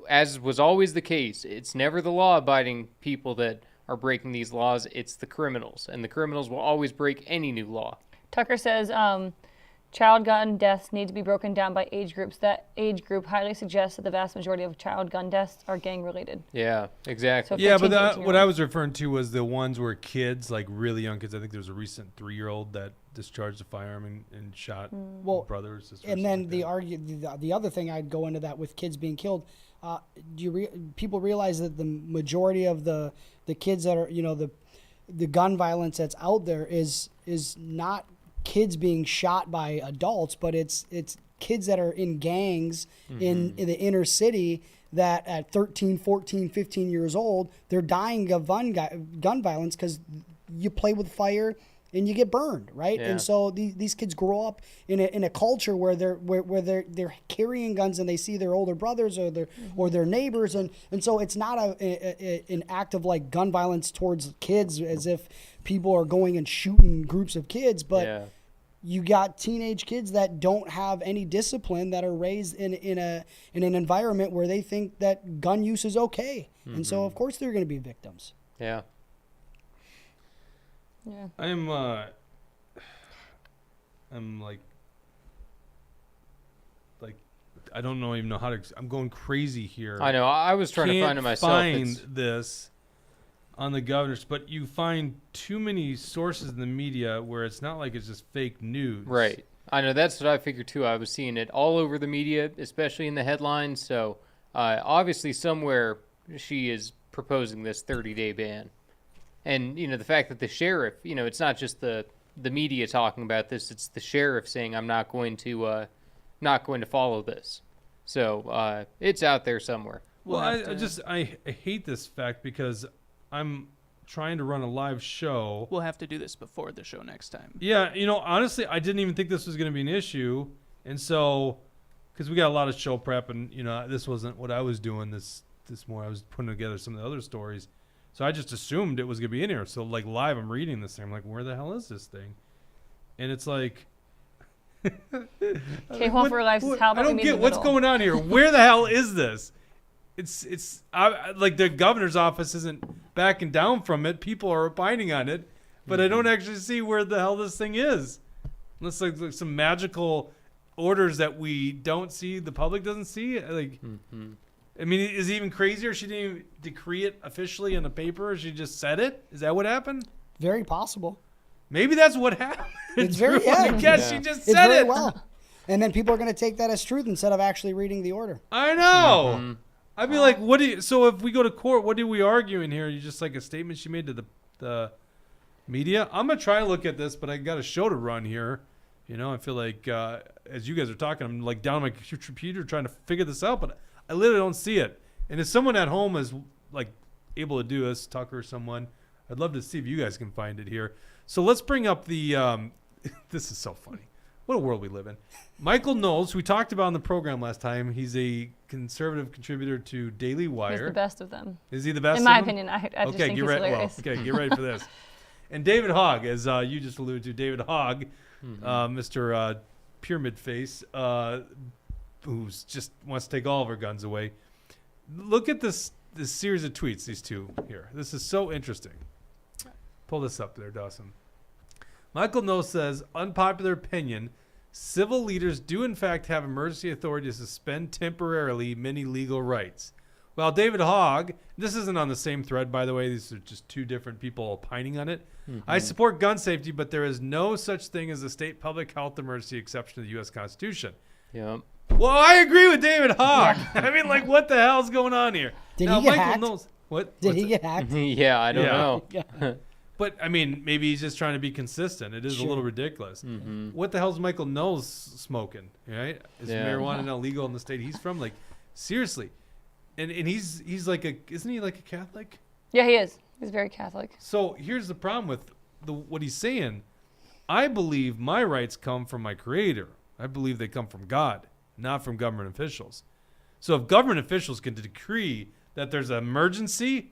as was always the case, it's never the law-abiding people that are breaking these laws, it's the criminals, and the criminals will always break any new law. Tucker says child gun deaths need to be broken down by age groups. That age group highly suggests that the vast majority of child gun deaths are gang-related. Yeah, exactly. So Yeah, 15 but to 18 what I was referring to was the ones where kids, like really young kids. I think there was a recent 3-year-old that discharged a firearm and shot brother or sister. And then the other thing I'd go into that with kids being killed. People realize that the majority of the kids that are the gun violence that's out there is not kids being shot by adults, but it's kids that are in gangs in the inner city that at 13, 14, 15 years old, they're dying of gun violence because you play with fire and you get burned, right? Yeah. And so these kids grow up in a culture where they're carrying guns and they see their older brothers or their neighbors, and so it's not an act of like gun violence towards kids as if people are going and shooting groups of kids, but you got teenage kids that don't have any discipline, that are raised in an environment where they think that gun use is okay, and so of course they're going to be victims. Yeah. Yeah. I'm like I don't even know how to. I'm going crazy here. I know. I was trying to find it myself. Find this on the governor's, but you find too many sources in the media where it's not like it's just fake news. Right. I know. That's what I figured too. I was seeing it all over the media, especially in the headlines. So obviously somewhere she is proposing this 30-day ban. And, the fact that the sheriff, it's not just the media talking about this, it's the sheriff saying, I'm not going to follow this. So it's out there somewhere. Well, I hate this fact because I'm trying to run a live show. We'll have to do this before the show next time. Yeah, honestly, I didn't even think this was going to be an issue. And so, because we got a lot of show prep and, this wasn't what I was doing this morning. I was putting together some of the other stories. So I just assumed it was going to be in here. So, like, live, I'm reading this thing. I'm like, where the hell is this thing? And it's like... Okay, well, for life, how about I don't get what's going on here. Where the hell is this? It's like the governor's office isn't backing down from it. People are opining on it. But I don't actually see where the hell this thing is. Unless like some magical orders that we don't see, the public doesn't see. Like... I mean, is it even crazier? She didn't even decree it officially in a paper. She just said it. Is that what happened? Very possible. Maybe that's what happened. It's very I guess she just it's said very it. well. And then people are going to take that as truth instead of actually reading the order. I know. I'd be like, what do you? So if we go to court, what are we arguing here? You just like a statement she made to the media. I'm gonna try to look at this, but I got a show to run here. I feel like as you guys are talking, I'm like down on my computer trying to figure this out, but I literally don't see it. And if someone at home is like able to do this, Tucker or someone, I'd love to see if you guys can find it here. So let's bring up the this is so funny. what a world we live in. Michael Knowles, who we talked about on the program last time, he's a conservative contributor to Daily Wire. He's the best of them. Is he the best? In my of them? opinion, I just think get he's ready. hilarious. Well, okay, get ready for this. And David Hogg, as you just alluded to, David Hogg, Mr. Pyramid Face, who's just wants to take all of our guns away. Look at this series of tweets, these two here. This is so interesting. Pull this up there, Dawson. Michael Knowles says, unpopular opinion, civil leaders do in fact have emergency authority to suspend temporarily many legal rights. Well, David Hogg, this isn't on the same thread, by the way. These are just two different people opining on it. I support gun safety, but there is no such thing as a state public health emergency exception to the U.S. Constitution. Yep. Well, I agree with David Hogg. I mean, like, what the hell's going on here? Did now, he get Michael hacked? Knowles, what? Did What's he it? get hacked? Yeah, I don't Yeah. know. Yeah. But, I mean, maybe he's just trying to be consistent. It is a Sure. little ridiculous. What the hell's Michael Knowles smoking, right? Is Yeah. marijuana now legal in the state he's from? Like, seriously. And he's like isn't he like a Catholic? Yeah, he is. He's very Catholic. So here's the problem with what he's saying. I believe my rights come from my Creator. I believe they come from God, not from government officials. So if government officials can decree that there's an emergency,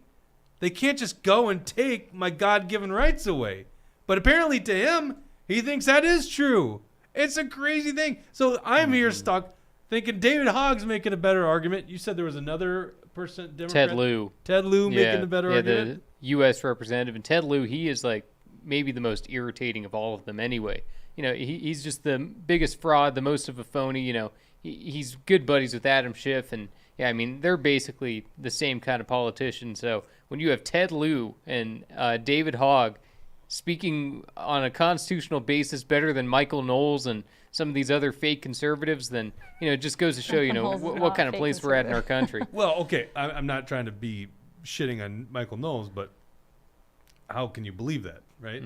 they can't just go and take my God-given rights away. But apparently to him, he thinks that is true. It's a crazy thing. So I'm here stuck thinking David Hogg's making a better argument. You said there was another person, Democrat? Ted Lieu. Ted Lieu making a better argument? The U.S. representative. And Ted Lieu, he is like maybe the most irritating of all of them anyway. You know, he's just the biggest fraud, the most of a phony. You know, he's good buddies with Adam Schiff. And, yeah, I mean, they're basically the same kind of politician. So when you have Ted Lieu and David Hogg speaking on a constitutional basis better than Michael Knowles and some of these other fake conservatives, then, you know, it just goes to show, you know, Knowles is what not kind of fake place we're at in our country. Well, okay, I'm not trying to be shitting on Michael Knowles, but how can you believe that, right?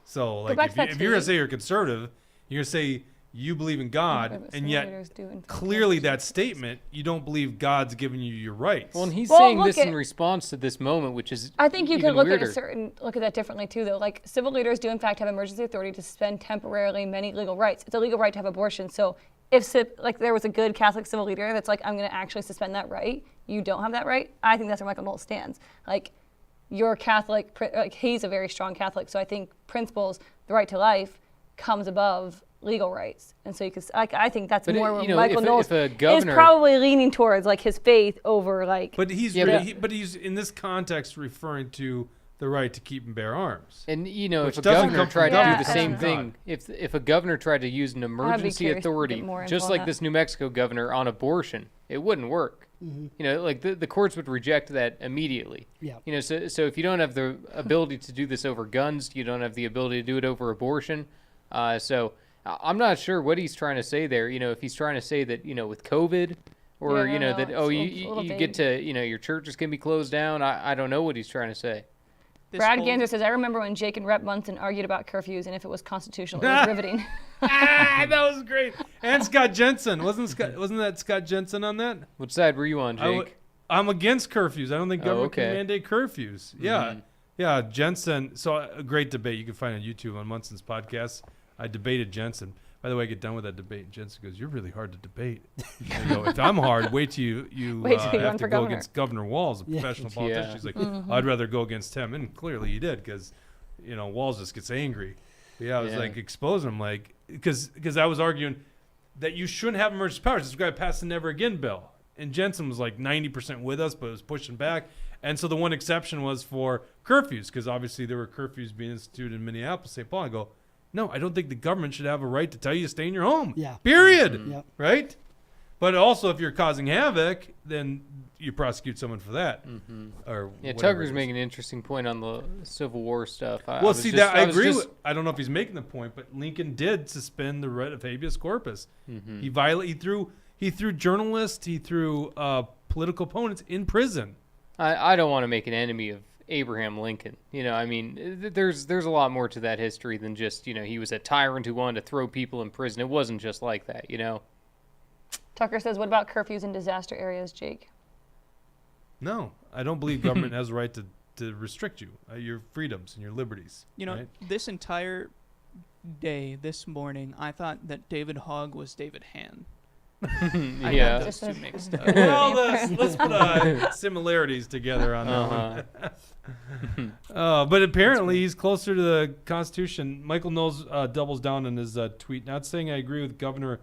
So, like, back to that if you're going to tweet. say you're conservative, you're going to say you believe in God, But and civil yet leaders do in fact clearly have- that statement, you don't believe God's giving you your rights. Well, and he's Well, saying look this at- in response to this moment, which is I think you even could look weirder. look at that differently too, though. Like, civil leaders do in fact have emergency authority to suspend temporarily many legal rights. It's a legal right to have abortion. So if like there was a good Catholic civil leader that's like, I'm going to actually suspend that right, you don't have that right. I think that's where Michael Knowles stands. Like, you're Catholic, like he's a very strong Catholic. So I think principles, the right to life, comes above legal rights. And so you could, like, I think that's But more it- where you know, Michael if a Knowles is governor- probably leaning towards like his faith over like. But he's Yeah, but he's in this context referring to the right to keep and bear arms. And, you know, Which if a doesn't governor come from tried to God, do the it same comes from thing, if a governor tried to use an emergency curious to get authority, more info just on like that. this New Mexico governor on abortion, it wouldn't work. You know, like the courts would reject that immediately. Yeah. You know, so if you don't have the ability to do this over guns, you don't have the ability to do it over abortion. So I'm not sure what he's trying to say there. You know, if he's trying to say that, you know, with COVID, or Yeah, you know no, that it's you a little get to, you know, your churches can be closed down. I don't know what he's trying to say. This Brad whole- Ganser says, I remember when Jake and Rep Munson argued about curfews and if it was constitutional. It was riveting. That was great. And Scott Jensen. Wasn't that Scott Jensen on that? What side were you on, Jake? I'm against curfews. I don't think government okay. can mandate curfews. Yeah. Yeah, Jensen. So a great debate you can find on YouTube on Munson's podcast. I debated Jensen. By the way, I get done with that debate. Jensen goes, "You're really hard to debate." I go, "If I'm hard, wait till you Wait till you have run to for go governor." against Governor Walz, a Yeah. professional politician." Yeah. She's like, "I'd rather go against him," and clearly he did because, you know, Walz just gets angry. But yeah, I was Yeah. like exposing him, like because I was arguing that you shouldn't have emergency powers. This guy passed the Never Again bill, and Jensen was like 90% with us, but was pushing back. And so the one exception was for curfews, because obviously there were curfews being instituted in Minneapolis, St. Paul. I go, no, I don't think the government should have a right to tell you to stay in your home. Yeah. Period. Yep. Right? But also, if you're causing havoc, then you prosecute someone for that. Or Yeah, whatever Tucker's it is. making an interesting point on the Civil War stuff. Well, see, that I agree with. I don't know if he's making the point, but Lincoln did suspend the right of habeas corpus. He He threw journalists. He threw political opponents in prison. I don't want to make an enemy of Abraham Lincoln. You know, I mean, there's a lot more to that history than just, you know, he was a tyrant who wanted to throw people in prison. It wasn't just like that, you know. Tucker says, what about curfews in disaster areas, Jake? No, I don't believe government has a right to restrict you, your freedoms and your liberties. You know, right? this entire day this morning, I thought that David Hogg was David Han. I Yeah. got those two mixed up. Well, let's put similarities together on that one. But apparently he's closer to the Constitution. Michael Knowles doubles down on his tweet, not saying I agree with Governor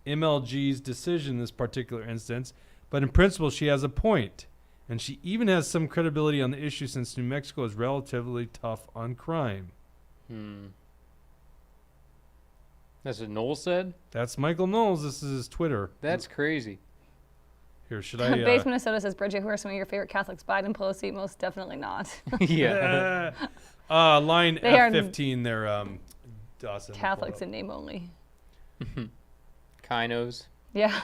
MLG's decision in this particular instance, but in principle she has a point. And she even has some credibility on the issue since New Mexico is relatively tough on crime. That's what Noel said? That's Michael Knowles. This is his Twitter. That's crazy. Here, should I... Base Minnesota says, Bridget, who are some of your favorite Catholics? Biden, Pelosi? Most definitely not. Yeah. Line They are F15 there, Dawson. Catholics in name only. Kinos. Yeah.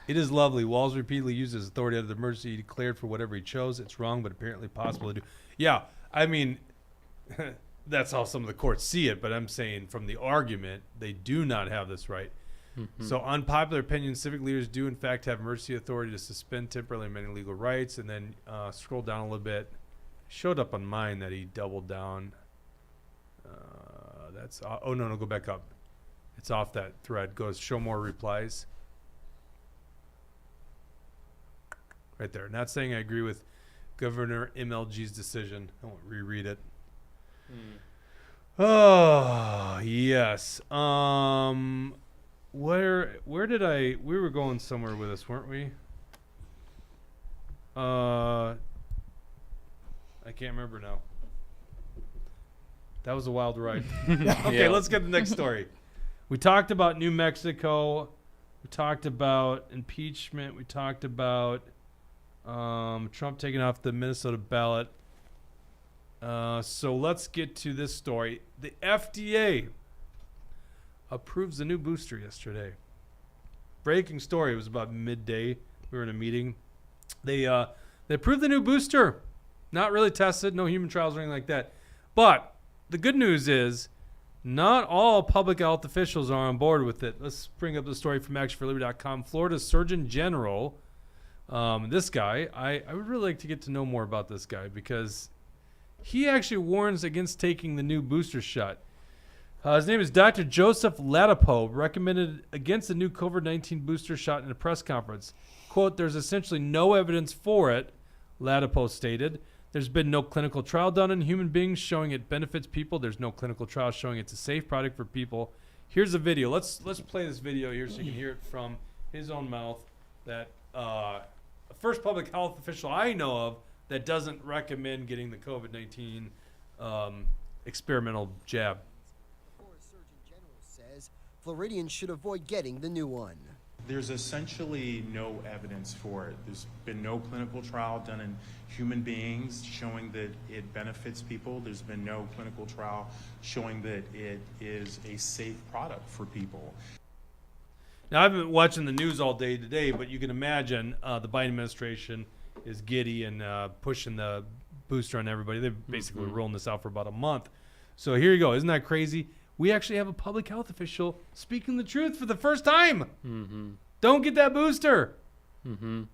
It is lovely. Walz repeatedly used his authority out of the emergency. He declared for whatever he chose. It's wrong, but apparently possible to do. Yeah, I mean, that's how some of the courts see it, but I'm saying from the argument, they do not have this right. So unpopular opinion, civic leaders do in fact have emergency authority to suspend temporarily many legal rights. And then scroll down a little bit. Showed up on mine that he doubled down. That's oh no, go back up. It's off that thread. Goes show more replies. Right there. Not saying I agree with Governor MLG's decision. I won't reread it. Oh yes. Where did we were going somewhere with this, weren't we? I can't remember now. That was a wild ride. Okay, Yeah. let's get the next story. We talked about New Mexico. We talked about impeachment. We talked about Trump taking off the Minnesota ballot. So let's get to this story. The FDA approves the new booster yesterday. Breaking story. It was about midday. We were in a meeting. They approved the new booster. Not really tested. No human trials or anything like that. But the good news is not all public health officials are on board with it. Let's bring up the story from actionforliberty.com. Florida Surgeon General, this guy, I would really like to get to know more about this guy because he actually warns against taking the new booster shot. His name is Dr. Joseph Ladapo, recommended against the new COVID-19 booster shot in a press conference. Quote, there's essentially no evidence for it, Ladapo stated. There's been no clinical trial done in human beings showing it benefits people. There's no clinical trial showing it's a safe product for people. Here's a video. Let's play this video here so you can hear it from his own mouth. That first public health official I know of that doesn't recommend getting the COVID-19 experimental jab. Florida Surgeon General says Floridians should avoid getting the new one. There's essentially no evidence for it. There's been no clinical trial done in human beings showing that it benefits people. There's been no clinical trial showing that it is a safe product for people. Now, I've been watching the news all day today, but you can imagine the Biden administration is giddy and pushing the booster on everybody. They've basically rolling this out for about a month. So here you go. Isn't that crazy? We actually have a public health official speaking the truth for the first time. Don't get that booster. You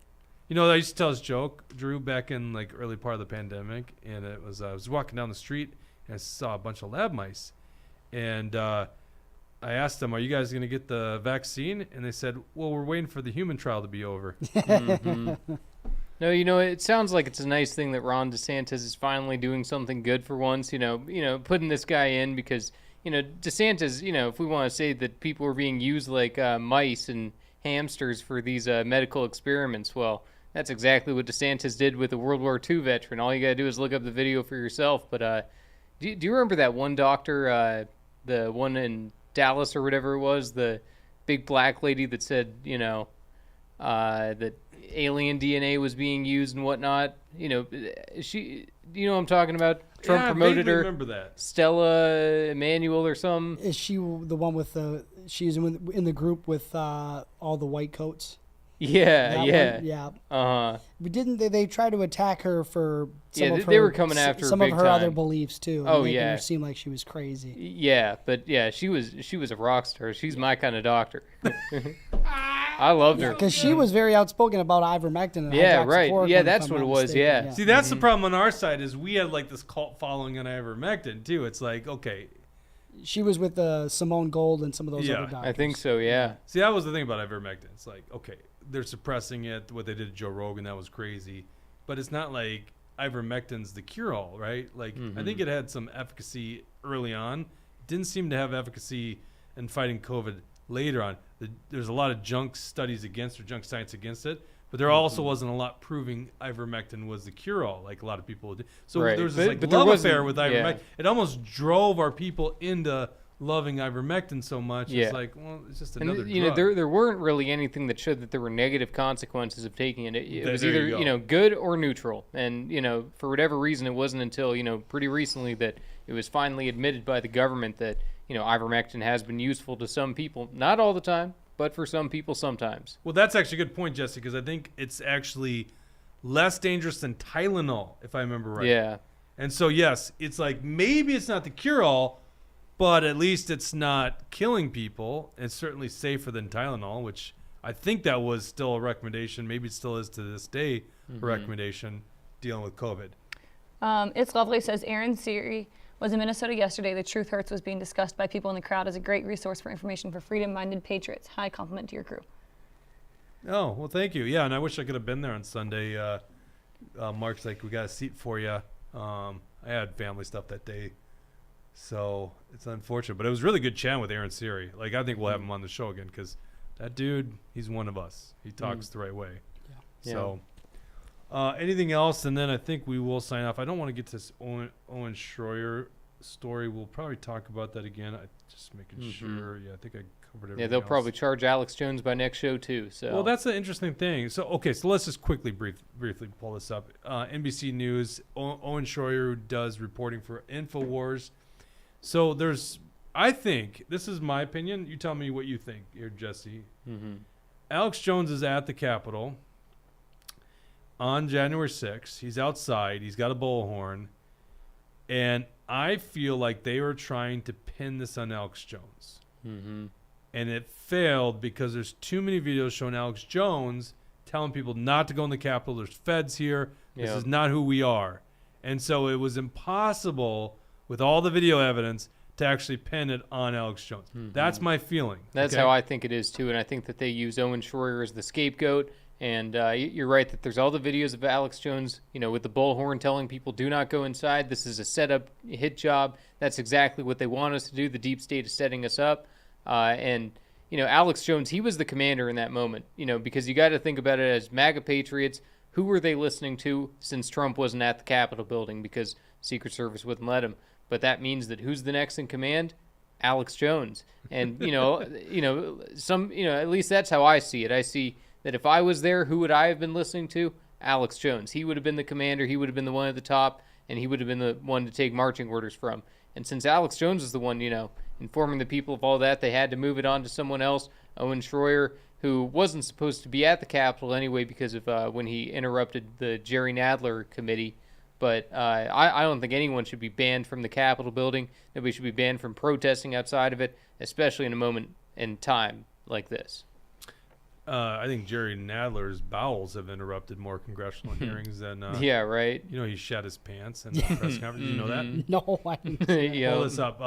know, I used to tell this joke, Drew, back in like early part of the pandemic, and it was I was walking down the street and I saw a bunch of lab mice, and I asked them, "Are you guys going to get the vaccine?" And they said, "Well, we're waiting for the human trial to be over." No, you know, it sounds like it's a nice thing that Ron DeSantis is finally doing something good for once. You know, putting this guy in because. You know, DeSantis, you know, if we want to say that people are being used like mice and hamsters for these medical experiments, well, that's exactly what DeSantis did with the World War II veteran. All you got to do is look up the video for yourself. But do you remember that one doctor, the one in Dallas or whatever it was, the big black lady that said, you know, that alien DNA was being used and whatnot? You know, you know what I'm talking about? Trump promoted her. Remember that. Stella Emanuel or something. Is she the one with the? She's in the group with all the white coats. Yeah, That yeah, one? Yeah. Uh-huh. But didn't they try to attack her for some Yeah, of her, they were coming after her some big of her other time. beliefs too? Oh, making yeah. her seem like she was crazy. Yeah, but yeah, she was a rock star. She's my kind of doctor. I loved her. Because she was very outspoken about ivermectin. And Yeah, right. hydroxychloroquine, Yeah, if that's I'm what not it was, mistaken. yeah. See, that's the problem on our side is we had like this cult following on ivermectin too. It's like, okay, She was with Simone Gold and some of those Yeah, other doctors. I think so. Yeah. See, that was the thing about ivermectin. It's like, okay, they're suppressing it. What they did to Joe Rogan, that was crazy. But it's not like ivermectin's the cure-all, right? Like, I think it had some efficacy early on. It didn't seem to have efficacy in fighting COVID later on. There's a lot of junk studies against or junk science against it. But there also wasn't a lot proving ivermectin was the cure-all, like a lot of people did. So Right. there was this But there love wasn't- affair with ivermectin. yeah. It almost drove our people into loving ivermectin so much. Yeah. It's like, well, it's just And another you know, drug. there weren't really anything that showed that there were negative consequences of taking it. It was There you either go. good or neutral. And for whatever reason, it wasn't until pretty recently that it was finally admitted by the government that ivermectin has been useful to some people, not all the time, but for some people sometimes. Well, that's actually a good point, Jesse, because I think it's actually less dangerous than Tylenol, if I remember right. Yeah. And so, yes, it's like maybe it's not the cure-all, but at least it's not killing people. It's certainly safer than Tylenol, which I think that was still a recommendation. Maybe it still is to this day a recommendation dealing with COVID. It's Lovely says Aaron Siri was in Minnesota yesterday. The Truth Hurts was being discussed by people in the crowd as a great resource for information for freedom-minded patriots. High compliment to your crew. Oh, well, thank you. Yeah, and I wish I could have been there on Sunday. Mark's like, we got a seat for you. I had family stuff that day, so it's unfortunate. But it was really good chatting with Aaron Siri. Like, I think we'll have him on the show again because that dude, he's one of us. He talks the right way. Yeah. So anything else? And then I think we will sign off. I don't want to get to this Owen Schroyer story. We'll probably talk about that again. Just making sure. Yeah, I think I covered everything Yeah, they'll else. probably charge Alex Jones by next show too. So Well, that's the interesting thing. So, okay, so let's just quickly, briefly pull this up. NBC News, Owen Schroyer, who does reporting for InfoWars. So I think, this is my opinion. You tell me what you think here, Jesse. Alex Jones is at the Capitol on January 6th. He's outside. He's got a bullhorn. And I feel like they were trying to pin this on Alex Jones. And it failed because there's too many videos showing Alex Jones telling people not to go in the Capitol. There's feds here. This Yeah. is not who we are. And so it was impossible with all the video evidence to actually pin it on Alex Jones. That's my feeling. That's okay? how I think it is too, and I think that they use Owen Schroyer as the scapegoat. And you're right that there's all the videos of Alex Jones, with the bullhorn telling people do not go inside. This is a setup hit job. That's exactly what they want us to do. The deep state is setting us up. And Alex Jones, he was the commander in that moment. Because you got to think about it as MAGA patriots. Who were they listening to since Trump wasn't at the Capitol building because Secret Service wouldn't let him? But that means that who's the next in command? Alex Jones. And at least that's how I see it. I see that if I was there, who would I have been listening to? Alex Jones. He would have been the commander. He would have been the one at the top, and he would have been the one to take marching orders from. And since Alex Jones is the one, informing the people of all that, they had to move it on to someone else, Owen Schroyer, who wasn't supposed to be at the Capitol anyway because of when he interrupted the Jerry Nadler committee. But I don't think anyone should be banned from the Capitol building. Nobody should be banned from protesting outside of it, especially in a moment in time like this. I think Jerry Nadler's bowels have interrupted more congressional hearings than. Yeah, right. He shat his pants in the press conference. Did you know that? No, I didn't. Yeah. Pull this up.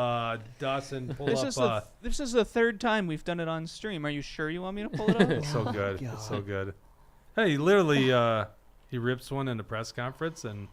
Dawson, pull up. This is the third time we've done it on stream. Are you sure you want me to pull it up? It's so good. It's so good. Hey, he literally he rips one in the press conference and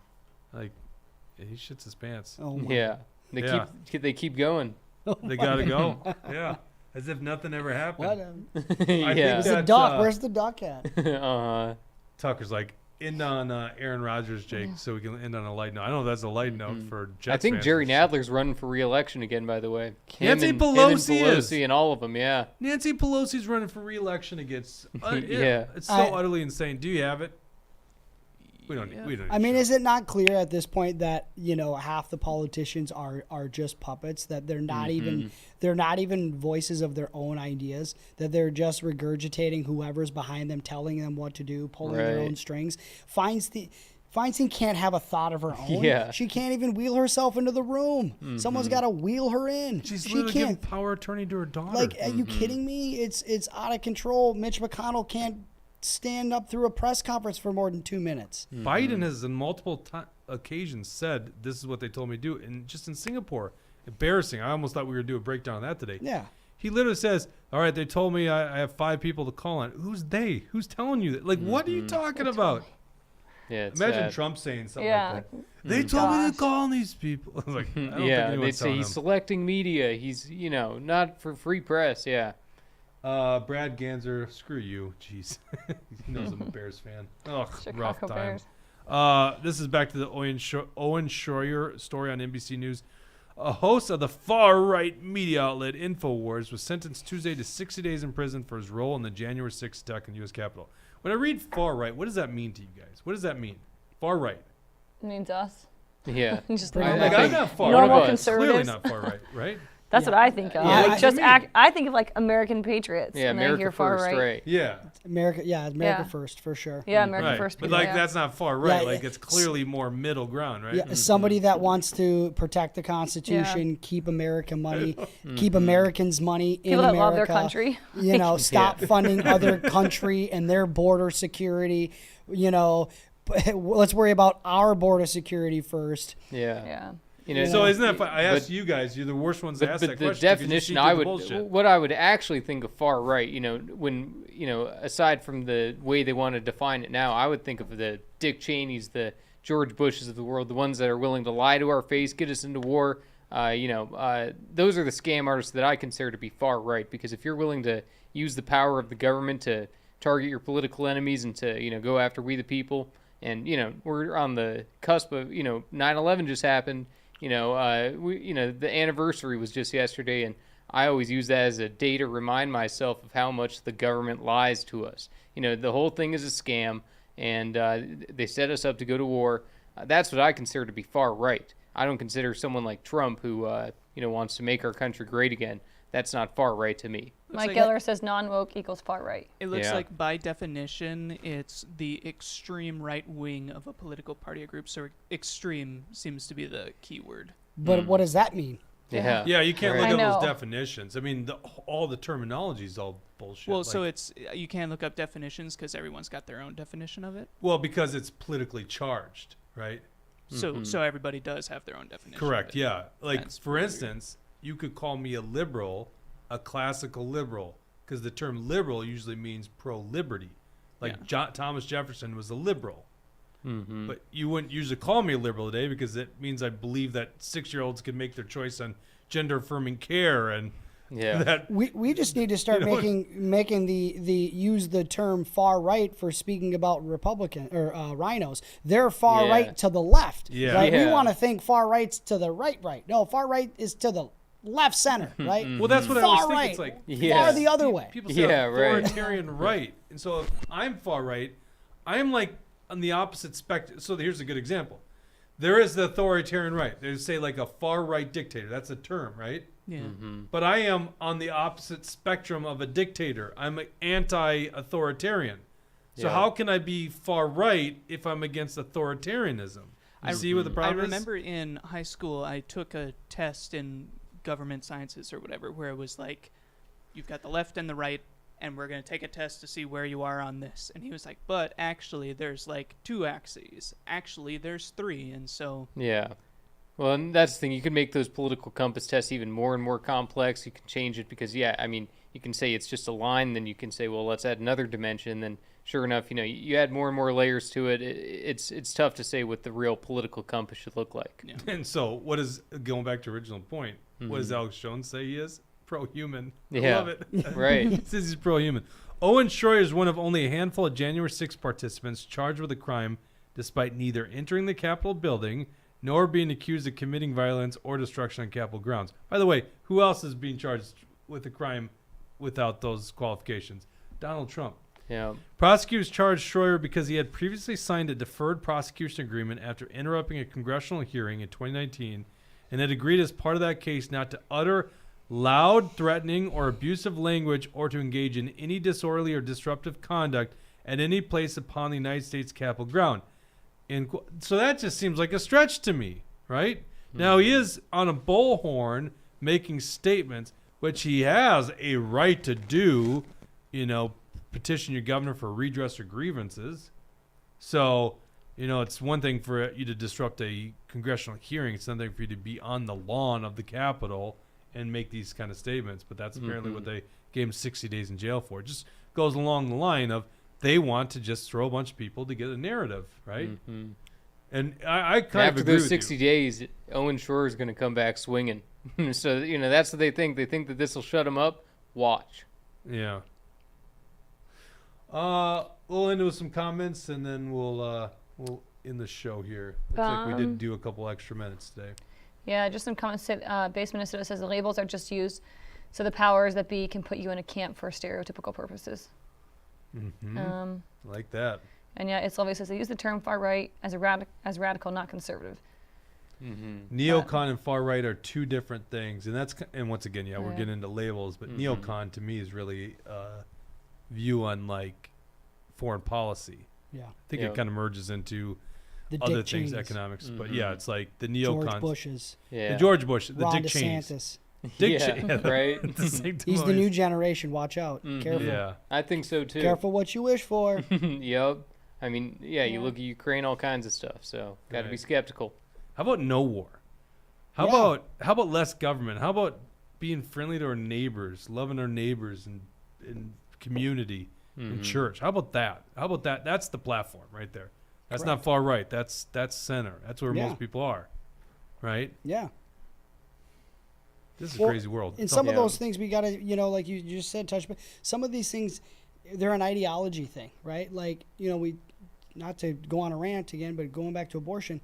he shits his pants. Oh my. Yeah. Yeah. They keep going. They gotta go. Yeah, as if nothing ever happened. What? Yeah. Where's the That's, duck? Where's the duck at? Tucker's like, end on Aaron Rodgers, Jake, so we can end on a light note. I don't know if that's a light note for Jets I think fans. Jerry Nadler's running for re-election again, by the way. Nancy Him and Pelosi is. Pelosi and all of them, yeah. Nancy Pelosi's running for re-election against. Yeah. It's so utterly insane. Do you have it? We don't. We don't. I mean, is it not clear at this point that half the politicians are just puppets? That they're not even voices of their own ideas. That they're just regurgitating whoever's behind them, telling them what to do, pulling their own strings. Feinstein can't have a thought of her own. Yeah. She can't even wheel herself into the room. Someone's got to wheel her in. She's she literally can't. giving power attorney to her daughter. Like, are you kidding me? It's out of control. Mitch McConnell can't stand up through a press conference for more than 2 minutes. Biden has on multiple occasions said, "This is what they told me to do," and just in Singapore, embarrassing. I almost thought we were going to do a breakdown on that today. Yeah. He literally says, all right, they told me I have 5 people to call on. Who's they? Who's telling you that? Like, what are you talking about? Yeah, it's Imagine sad. Trump saying something Yeah. like that. They told me to Gosh. call on these people. I was like, I don't think Yeah, anyone's they'd say telling he's him. selecting media. He's, not for free press. Yeah. Brad Ganser, screw you. Jeez. He knows I'm a Bears fan. Ugh, rough Chicago time. Bears. This is back to the Owen Schroyer story on NBC News. A host of the far-right media outlet InfoWars was sentenced Tuesday to 60 days in prison for his role in the January 6th attack on the U.S. Capitol. When I read far-right, what does that mean to you guys? What does that mean? Far-right. It means us. Yeah. Just Pretty like much. Like, I'm think not far normal right. conservatives. Clearly not far-right, right? That's Yeah. what I think of. Yeah, Like what just do you mean? I think of like American patriots. Yeah, and I America hear far first, right. right? Yeah. America Yeah. first for sure. Yeah, American Right. first. But people, like yeah. that's not far right. Yeah, Like it's clearly more middle ground, right? Yeah, somebody that wants to protect the Constitution, keep American money, keep Americans' money in people that America. love their country. You know, stop funding other country and their border security. You know, let's worry about our border security first. Yeah. Yeah. So isn't that fun? I asked but- you guys. You're the worst ones to ask But that the question. 'cause you definition see I through would, the bullshit. what I would actually think of far right, when, aside from the way they want to define it now, I would think of the Dick Cheneys, the George Bushes of the world, the ones that are willing to lie to our face, get us into war. Those are the scam artists that I consider to be far right, because if you're willing to use the power of the government to target your political enemies and to, go after we the people, and, we're on the cusp of, 9/11 just happened. The anniversary was just yesterday, and I always use that as a day to remind myself of how much the government lies to us. The whole thing is a scam, and they set us up to go to war. That's what I consider to be far right. I don't consider someone like Trump, who wants to make our country great again. That's not far right to me. Mike like- Geller says non-woke equals far right. It looks Yeah. like by definition, it's the extreme right wing of a political party or group. So extreme seems to be the key word. But what does that mean? Yeah. Yeah, you can't Right. look I at those know. definitions. I mean, all the terminology is all bullshit. Well, Like, so it's you can't look up definitions because everyone's got their own definition of it. well, because it's politically charged, right? So everybody does have their own definition. Correct. Of it. Yeah. Like That's for weird. instance, you could call me a liberal, a classical liberal, because the term liberal usually means pro-liberty. Like Yeah. Thomas Jefferson was a liberal. Mm-hmm. But you wouldn't usually call me a liberal today because it means I believe that 6-year-olds can make their choice on gender affirming care and Yeah. that. We just need to start You know, making the use the term far right for speaking about Republican or rhinos. They're far Yeah. right to the left. Yeah. Right? We Yeah. want to think far right's to the right. No, far right is to the left center. Right. Well, that's what I Far always think. right. It's like Yeah. Far the other way. people say Yeah, right. authoritarian right. And so if I'm far right, I'm like on the opposite spectrum. So here's a good example. There is the authoritarian right. There's say like a far right dictator. That's a term, right? Yeah. But I am on the opposite spectrum of a dictator. I'm an anti-authoritarian. So Yeah. how can I be far right if I'm against authoritarianism? You see what the I problem is? remember in high school, I took a test in government sciences or whatever, where it was like, you've got the left and the right, and we're going to take a test to see where you are on this. And he was like, but actually, there's like 2 axes. Actually, there's 3. And so, Yeah. Well, and that's the thing. You can make those political compass tests even more and more complex. You can change it because, you can say it's just a line. Then you can say, well, let's add another dimension. Then, sure enough, you add more and more layers to it. It's tough to say what the real political compass should look like. yeah. And so what is, going back to original point, what does Alex Jones say he is? Pro-human. I Yeah. love it. Right. He says he's pro-human. Owen Schroyer is one of only a handful of January 6 participants charged with a crime despite neither entering the Capitol building nor being accused of committing violence or destruction on Capitol grounds. By the way, who else is being charged with a crime without those qualifications? Donald Trump. Yeah. Prosecutors charged Schroyer because he had previously signed a deferred prosecution agreement after interrupting a congressional hearing in 2019 and had agreed as part of that case not to utter loud, threatening, or abusive language or to engage in any disorderly or disruptive conduct at any place upon the United States Capitol ground. So that just seems like a stretch to me, right? Now, he is on a bullhorn making statements, which he has a right to do, petition your governor for redress or grievances. So You know, it's one thing for you to disrupt a congressional hearing. It's another thing for you to be on the lawn of the Capitol and make these kind of statements. But that's apparently what they gave him 60 days in jail for. It just goes along the line of they want to just throw a bunch of people to get a narrative, right? And I kind of After agree those with 60 days, Owen Schroer is going to come back swinging. So, you know, that's what they think. They think that this will shut him up. Watch. Yeah. We'll end with some comments, and then we'll end the show here. Looks like we did do a couple extra minutes today. Yeah, just some comments. Base Minnesota says the labels are just used so the powers that be can put you in a camp for stereotypical purposes. Like that. And yeah, it's obvious says they use the term far right as radical, not conservative. Neocon and far right are two different things, and once again, we're getting into labels, but neocon to me is really a view on like foreign policy. Yeah. I think it kind of merges into The other Dick things, Cheneys, economics, but yeah, it's like the neocons, George Bush's, the George Bush, the Ron Dick Cheneys. DeSantis. Dick Yeah, Cheney, right? He's the new generation. Watch out. Careful. Yeah. I think so, too. Careful what you wish for. Yep. I mean, you look at Ukraine, all kinds of stuff, so got to be skeptical. How about no war? How about less government? How about being friendly to our neighbors, loving our neighbors and community and church? How about that? That's the platform right there. That's not far right. That's center. That's where most people are, right? Yeah. This is a crazy world. And some of those things we got to, like you just said, touch. But some of these things, they're an ideology thing, right? Like, we, not to go on a rant again, but going back to abortion,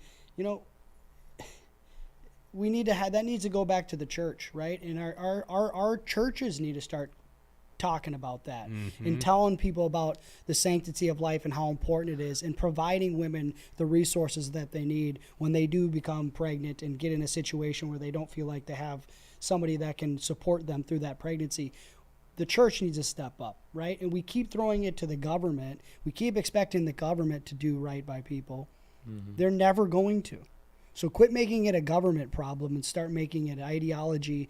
we need to have, that needs to go back to the church, right? And our churches need to start talking about that and telling people about the sanctity of life and how important it is, and providing women the resources that they need when they do become pregnant and get in a situation where they don't feel like they have somebody that can support them through that pregnancy. The church needs to step up, right? And we keep throwing it to the government. We keep expecting the government to do right by people. They're never going to. So quit making it a government problem and start making it ideology.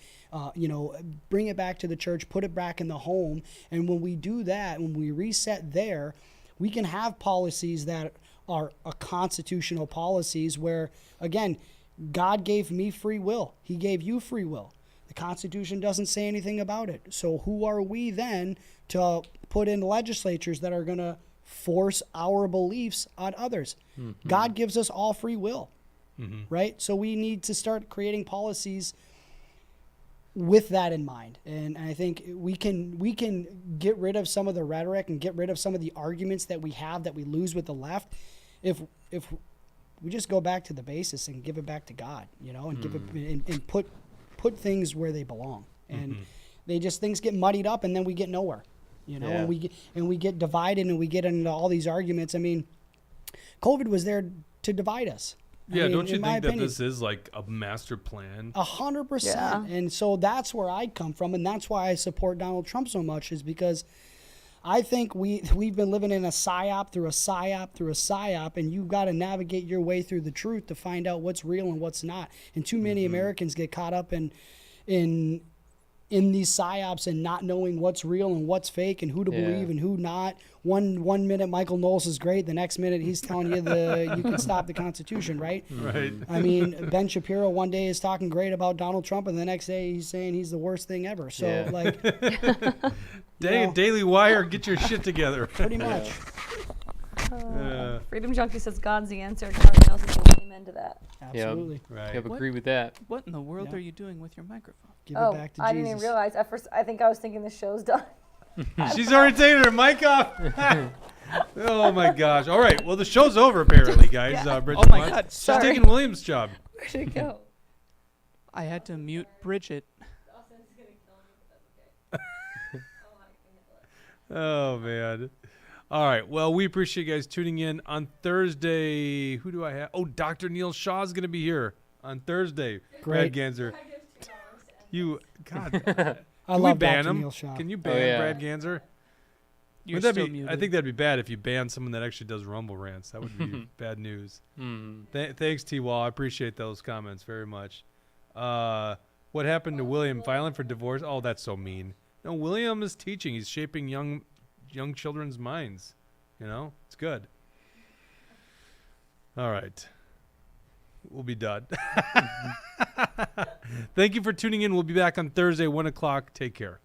Bring it back to the church, put it back in the home. And when we do that, when we reset there, we can have policies that are constitutional policies where, again, God gave me free will. He gave you free will. The Constitution doesn't say anything about it. So who are we then to put in legislatures that are going to force our beliefs on others? God gives us all free will. Right? So we need to start creating policies with that in mind. And I think we can get rid of some of the rhetoric and get rid of some of the arguments that we have that we lose with the left if we just go back to the basis and give it back to God, and give it and put things where they belong. And things get muddied up, and then we get nowhere. And we get divided, and we get into all these arguments. I mean, COVID was there to divide us. Yeah, don't you in my think that opinion, this is like a master plan? 100%. And so that's where I come from, and that's why I support Donald Trump so much, is because I think we've been living in a psyop through a psyop through a psyop, and you've got to navigate your way through the truth to find out what's real and what's not. And too many Americans get caught up in these psyops and not knowing what's real and what's fake and who to believe and who not. One minute Michael Knowles is great, the next minute he's telling you you can stop the Constitution, right? Right. I mean, Ben Shapiro one day is talking great about Donald Trump, and the next day he's saying he's the worst thing ever. So Daily Wire, get your shit together. Pretty much. Freedom Junkie says God's the answer. Cardinals says amen to that. Absolutely. Right. Yep, agree with that. What in the world Yeah. are you doing with your microphone? Give it back to I Jesus. didn't even realize. At first, I think I was thinking the show's done. She's already taking her mic off. Oh my gosh! All right, well the show's over apparently, guys. Bridget, Oh my God, she's sorry. taking William's job. Where'd it go? I had to mute Bridget. Oh man! All right, well we appreciate you guys tuning in on Thursday. Who do I have? Oh, Dr. Neil Shaw is going to be here on Thursday. Great. Brad Ganser. You God. I Can we love ban Dr. him? Neil Shaw. Can you ban yeah. Brad Ganser? You're Would that still be? muted. I think that'd be bad if you banned someone that actually does Rumble rants. That would be bad news. Thanks, T-Wall. I appreciate those comments very much. What happened to William? Filing for divorce? Oh, that's so mean. No, William is teaching. He's shaping young children's minds. It's good. All right. We'll be done. Thank you for tuning in. We'll be back on Thursday, 1 o'clock. Take care.